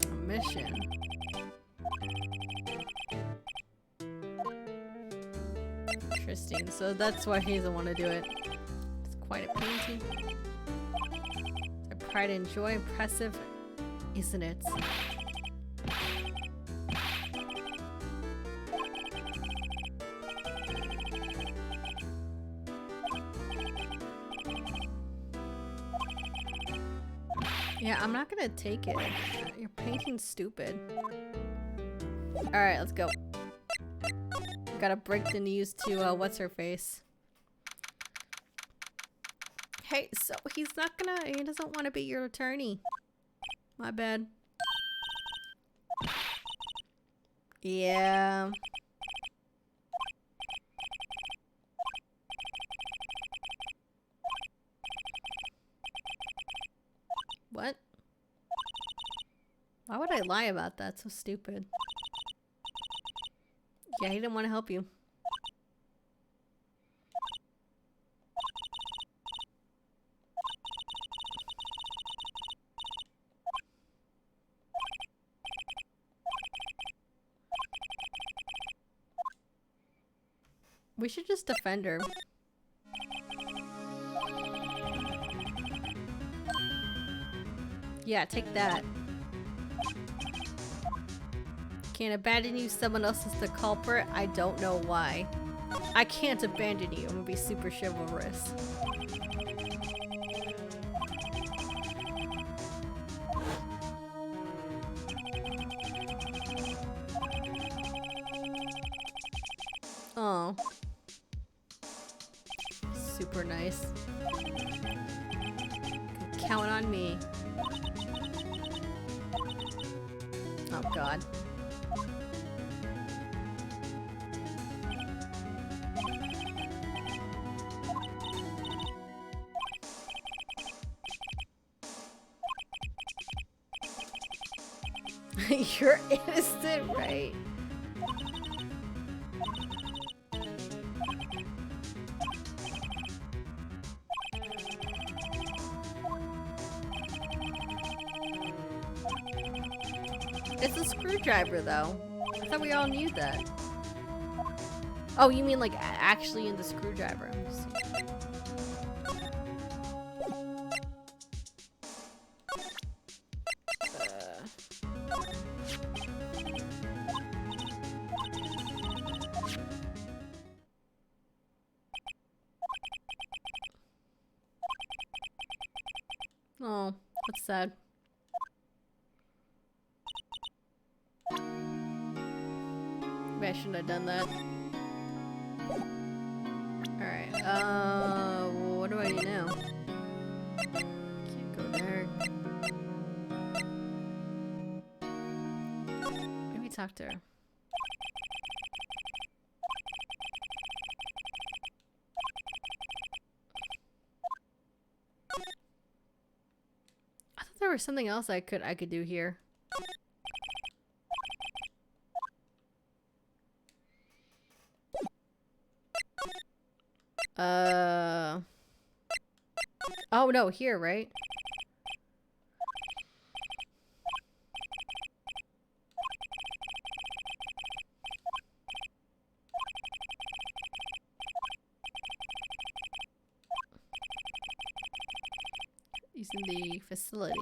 A mission. Interesting. So that's why he doesn't want to do it. It's quite a painting. Their pride and joy, impressive, isn't it? Yeah, I'm not gonna take it. Your painting's stupid. Alright, let's go. Gotta break the news to, what's her face. Hey, so he doesn't want to be your attorney. My bad. Yeah. What? Why would I lie about that? So stupid. Yeah, he didn't want to help you. We should just defend her. Yeah, take that. Can't abandon you, someone else is the culprit. I don't know why. I can't abandon you. I'm gonna be super chivalrous. Oh. Super nice. Count on me. Oh god. You're innocent, right? It's a screwdriver, though. I thought we all knew that. Oh, you mean like actually in the screwdriver? Oh, that's sad. Maybe I shouldn't have done that. Alright, what do I do now? Can't go there. Maybe talk to her. I thought there was something else I could do here. Oh no, here, right? Using the facilities.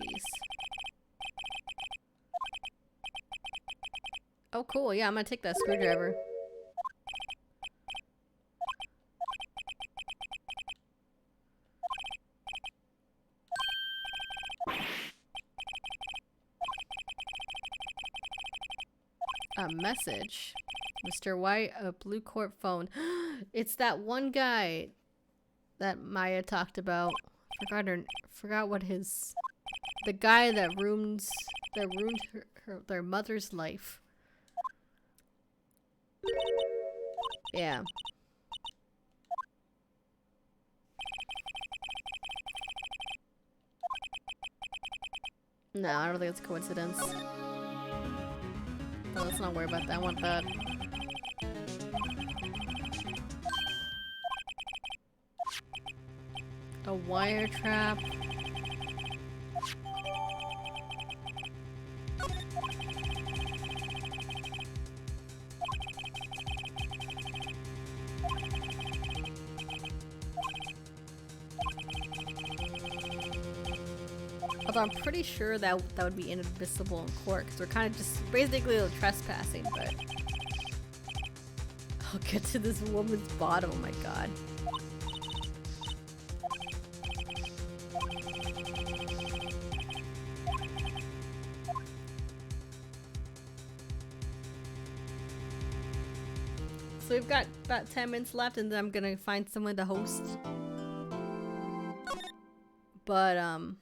Oh cool, yeah, I'm gonna take that screwdriver. A message. Mr. White, a blue court phone. It's that one guy that Maya talked about. Forgot what his... The guy that ruined their mother's life. Yeah. No, I don't think it's a coincidence. No, let's not worry about that. I want that. A wire trap. Although I'm pretty sure that would be inadmissible in court because we're kind of just basically trespassing, but I'll get to this woman's bottom. Oh my god. So we've got about 10 minutes left and then I'm gonna find someone to host. But I'm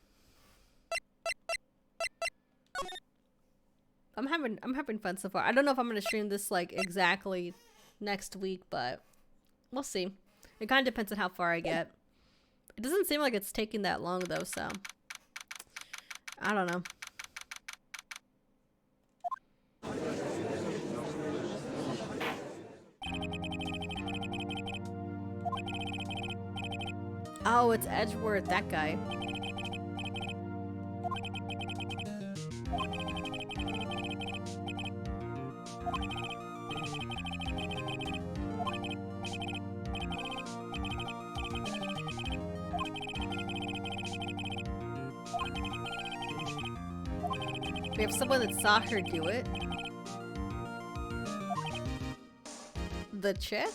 having fun so far. I don't know if I'm gonna stream this like exactly next week, but we'll see. It kind of depends on how far I get. It doesn't seem like it's taking that long though, so I don't know. Oh, it's Edgeworth, that guy. We have someone that saw her do it. The chick?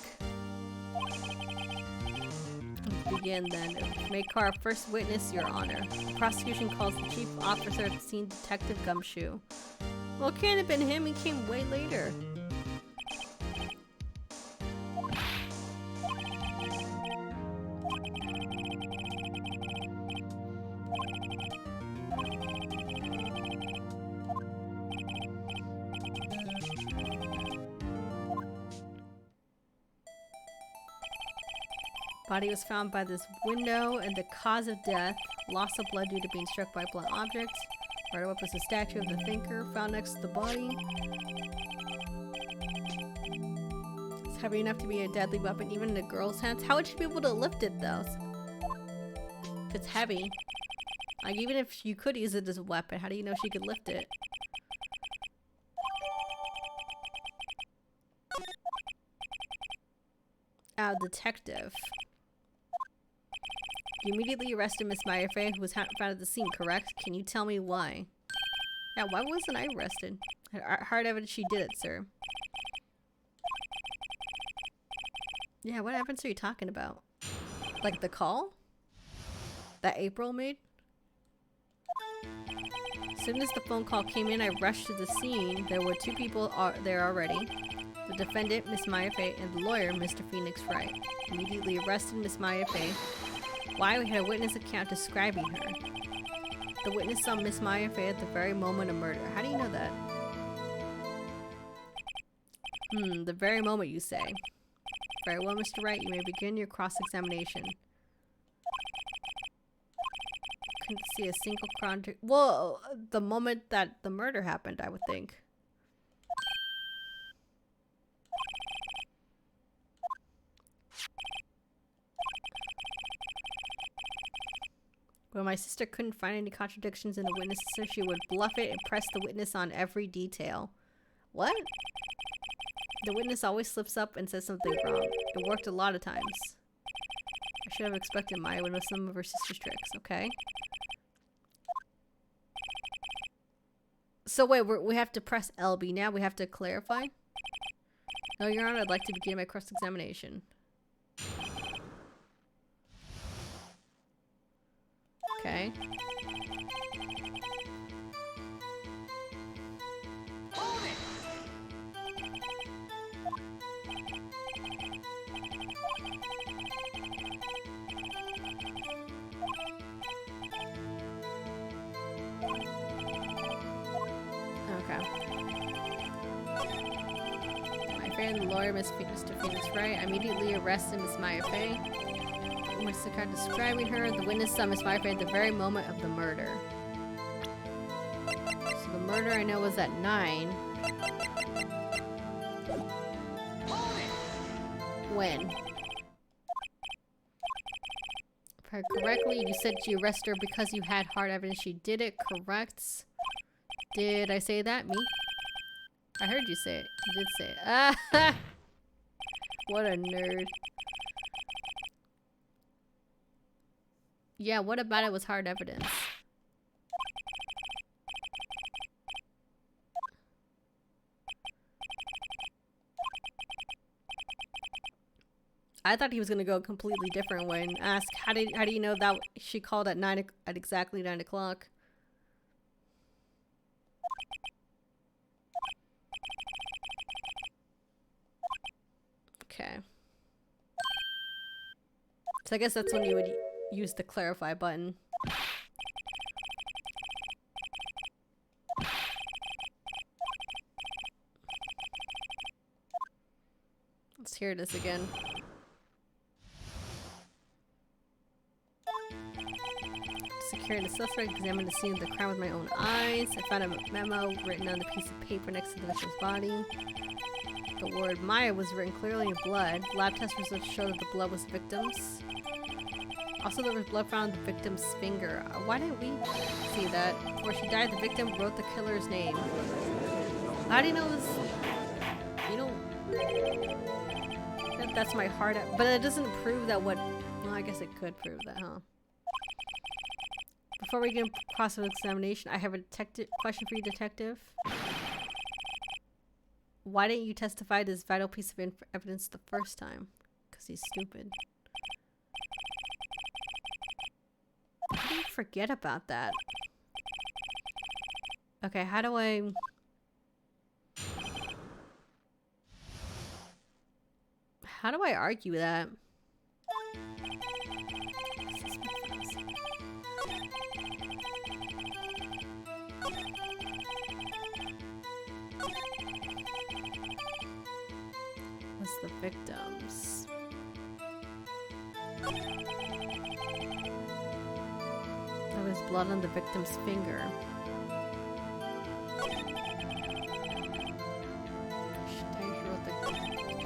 Let's begin then. Make her our first witness, Your Honor. The prosecution calls the chief officer at the scene, Detective Gumshoe. Well, it can't have been him. He came way later. Body was found by this window, and the cause of death, loss of blood due to being struck by a blunt object. Right up was a statue of the thinker found next to the body. It's heavy enough to be a deadly weapon even in a girl's hands. How would she be able to lift it though? If it's heavy. Like even if you could use it as a weapon, how do you know she could lift it? Detective. You immediately arrested Miss Meyerfey, who was found at the scene, correct? Can you tell me why? Yeah, why wasn't I arrested? Hard evidence she did it, sir. Yeah, what evidence are you talking about? Like the call? That April made? As soon as the phone call came in, I rushed to the scene. There were two people there already. The defendant, Miss Meyerfey, and the lawyer, Mr. Phoenix Wright. Immediately arrested Miss Meyerfey. Why? We had a witness account describing her. The witness saw Miss Meyerfey at the very moment of murder. How do you know that? The very moment, you say. Very well, Mr. Wright, you may begin your cross-examination. Couldn't see a single contradiction. Well, the moment that the murder happened, I would think. Well, my sister couldn't find any contradictions in the witness, so she would bluff it and press the witness on every detail. What? The witness always slips up and says something wrong. It worked a lot of times. I should have expected Maya would know some of her sister's tricks, okay? So wait, we have to press LB now? We have to clarify? No, Your Honor, I'd like to begin my cross-examination. Okay. My friend, the lawyer, Mr. Phoenix Wright, I immediately arrested Miss Meyerfey. Mr. Card describing her. The witness saw Miss Meyerfey at the very moment of the murder. So the murder I know was at 9. When? If I heard correctly, you said you arrested her because you had hard evidence she did it, correct? Did I say that? Me? I heard you say it. You did say it. Ah! What a nerd. Yeah, what about it was hard evidence? I thought he was gonna go a completely different way and ask, how do you know that she called at exactly 9 o'clock? Okay. So I guess that's when you would use the clarify button. Let's hear this again. Securing the suspect, examined the scene of the crime with my own eyes. I found a memo written on a piece of paper next to the victim's body. The word Maya was written clearly in blood. Lab test results showed that the blood was the victim's. Also, there was blood found on the victim's finger. Why didn't we see that? Before she died, the victim wrote the killer's name. How do you know this? You know, that's my heart. But it doesn't prove that what. Well, I guess it could prove that, huh? Before we get cross-examination, I have a question for you, detective. Why didn't you testify this vital piece of evidence the first time? Because he's stupid. How do you forget about that? Okay, how do I... How do I argue that? What's the victims? There was blood on the victim's finger.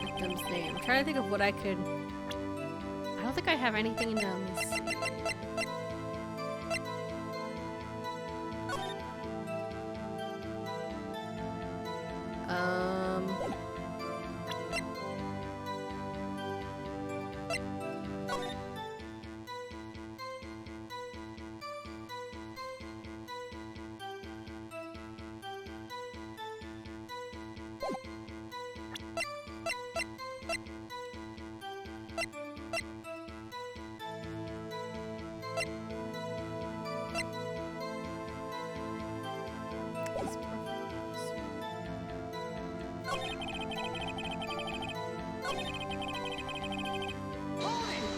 Victim's name. I'm trying to think of what I could... I don't think I have anything in them. Let's see.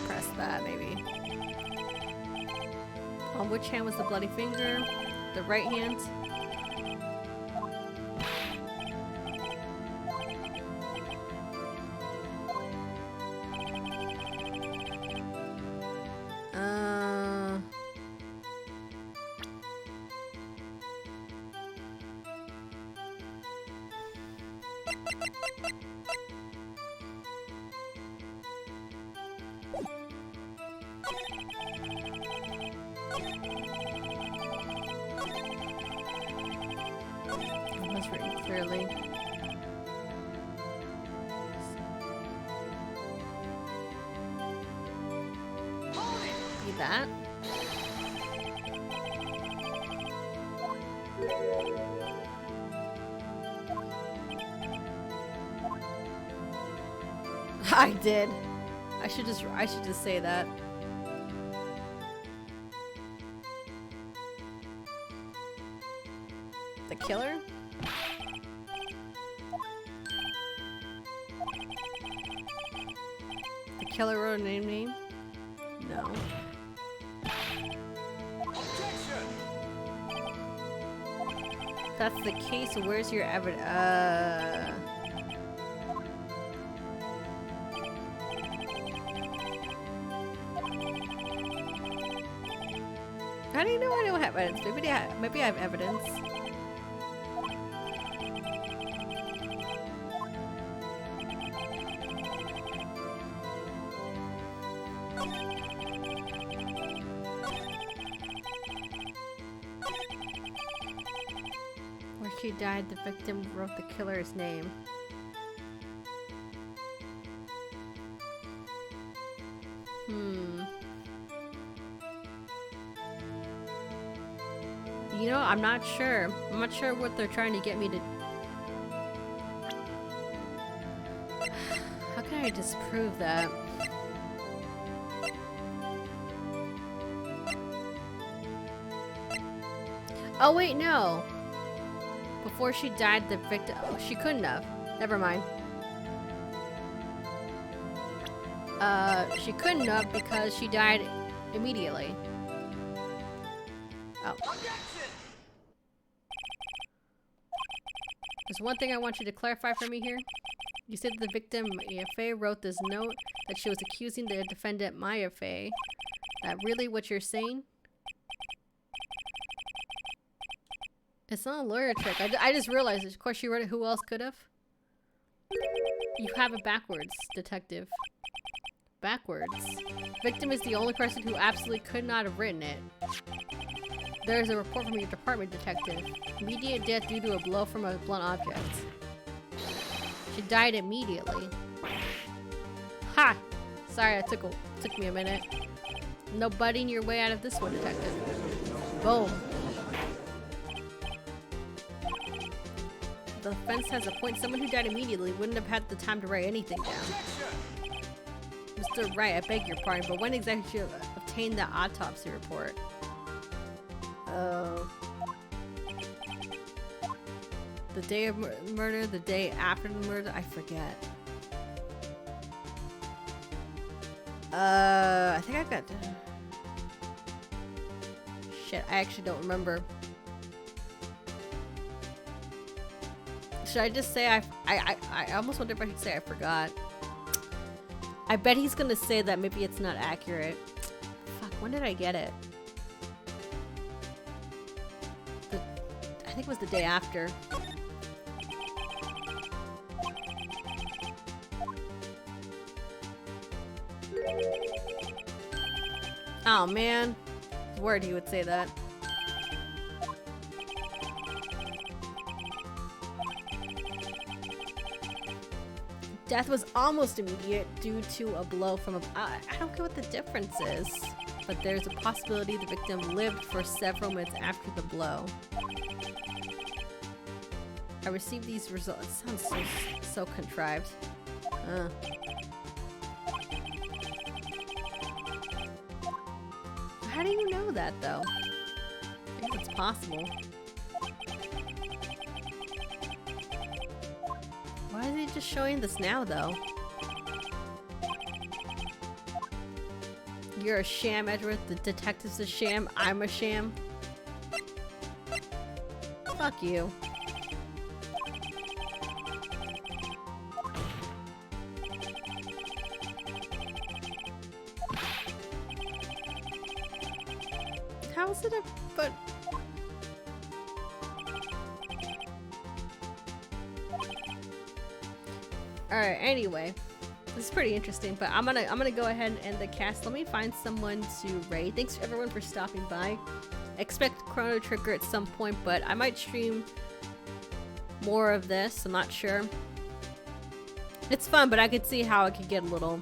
Press that, maybe. On which hand was the bloody finger? The right hand? That's written clearly. Be that. I did. I should just say that. The killer? The killer wrote a name? No. Objection! If that's the case, where's your evidence? How do you know I don't have evidence? Maybe I have evidence. Where she died, the victim wrote the killer's name. You know, I'm not sure. I'm not sure what they're trying to get me to... How can I disprove that? Oh wait, no. Before she died, the victim... Oh, she couldn't have. Never mind. She couldn't have because she died immediately. Oh. There's one thing I want you to clarify for me here. You said the victim, Faye, wrote this note that she was accusing the defendant, Maya Faye. That really what you're saying? It's not a lawyer trick. I just realized it. Of course she wrote it. Who else could have? You have it backwards, detective. backwards. Victim is the only person who absolutely could not have written it. There is a report from your department, detective. Immediate death due to a blow from a blunt object. She died immediately. Ha! Sorry, it took me a minute. No butting your way out of this one, detective. Boom. The defense has a point. Someone who died immediately wouldn't have had the time to write anything down. Mr. Wright, I beg your pardon, but when exactly did you obtain the autopsy report? Oh. The day of murder, the day after the murder, I forget. I think I've got... Shit, I actually don't remember. Should I just say I almost wonder if I should say I forgot. I bet he's gonna say that maybe it's not accurate. Fuck, when did I get it? I think it was the day after. Oh man. Word he would say that. Death was almost immediate due to a blow from a... I don't get what the difference is. But there's a possibility the victim lived for several minutes after the blow. I received these results. It sounds so contrived. How do you know that, though? I think it's possible. Why is he just showing this now, though? You're a sham, Edward. The detective's a sham. I'm a sham. Fuck you. How is it a... but... Alright, anyway. This is pretty interesting, but I'm gonna go ahead and end the cast. Let me find someone to raid. Thanks everyone for stopping by. Expect Chrono Trigger at some point, but I might stream more of this. I'm not sure. It's fun, but I could see how it could get a little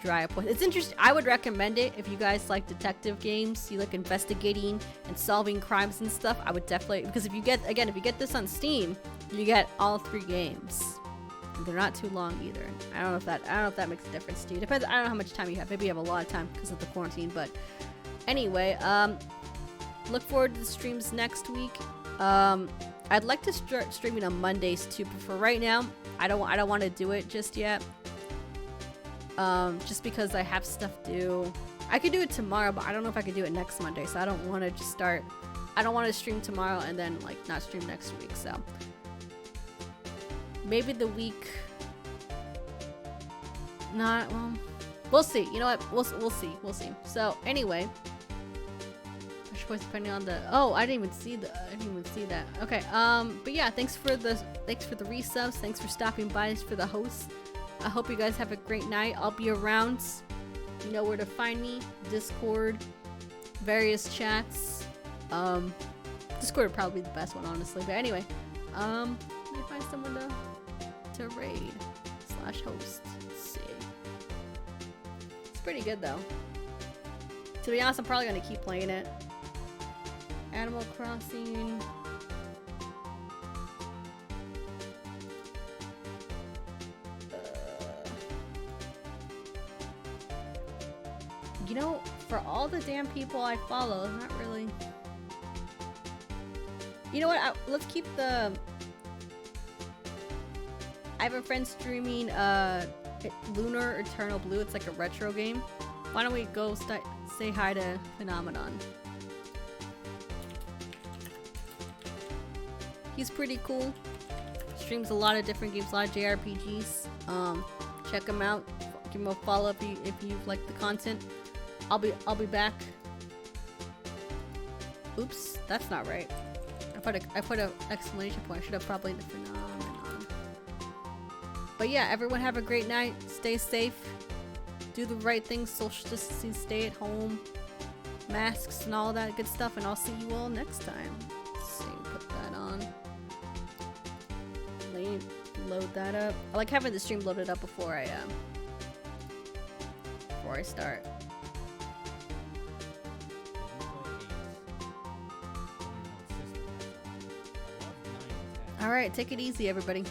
dry up. It's interesting. I would recommend it if you guys like detective games, you like investigating and solving crimes and stuff. I would definitely, because if you get this on Steam, you get all 3 games. And they're not too long either. I don't know if that makes a difference to you. Depends. I don't know how much time you have. Maybe you have a lot of time because of the quarantine. But anyway, look forward to the streams next week. I'd like to start streaming on Mondays too, but for right now, I don't want to do it just yet. Just because I have stuff due. I could do it tomorrow, but I don't know if I could do it next Monday, so I don't want to just start. I don't want to stream tomorrow and then like not stream next week. So maybe the week. Not well. We'll see. You know what? We'll see. We'll see. So anyway, depending on the. Oh, I didn't even see that. Okay. But yeah, thanks for the resubs. Thanks for stopping by. Thanks for the hosts. I hope you guys have a great night. I'll be around. You know where to find me. Discord, various chats. Discord would probably be the best one, honestly. But anyway, let me find someone to raid / host. Let's see. It's pretty good though. To be honest, I'm probably gonna keep playing it. Animal Crossing. You know, for all the damn people I follow, not really. You know what? Let's keep the. I have a friend streaming Lunar Eternal Blue. It's like a retro game. Why don't we go say hi to Phenomenon? He's pretty cool. Streams a lot of different games, a lot of JRPGs. Check him out. Give him a follow if you like the content. I'll be back. Oops, that's not right. I put an exclamation point. I should have probably the Phenomenon. But yeah, everyone have a great night. Stay safe. Do the right things. Social distancing. Stay at home. Masks and all that good stuff. And I'll see you all next time. Let's see, put that on. Load that up. I like having the stream loaded up before I start. All right, take it easy, everybody.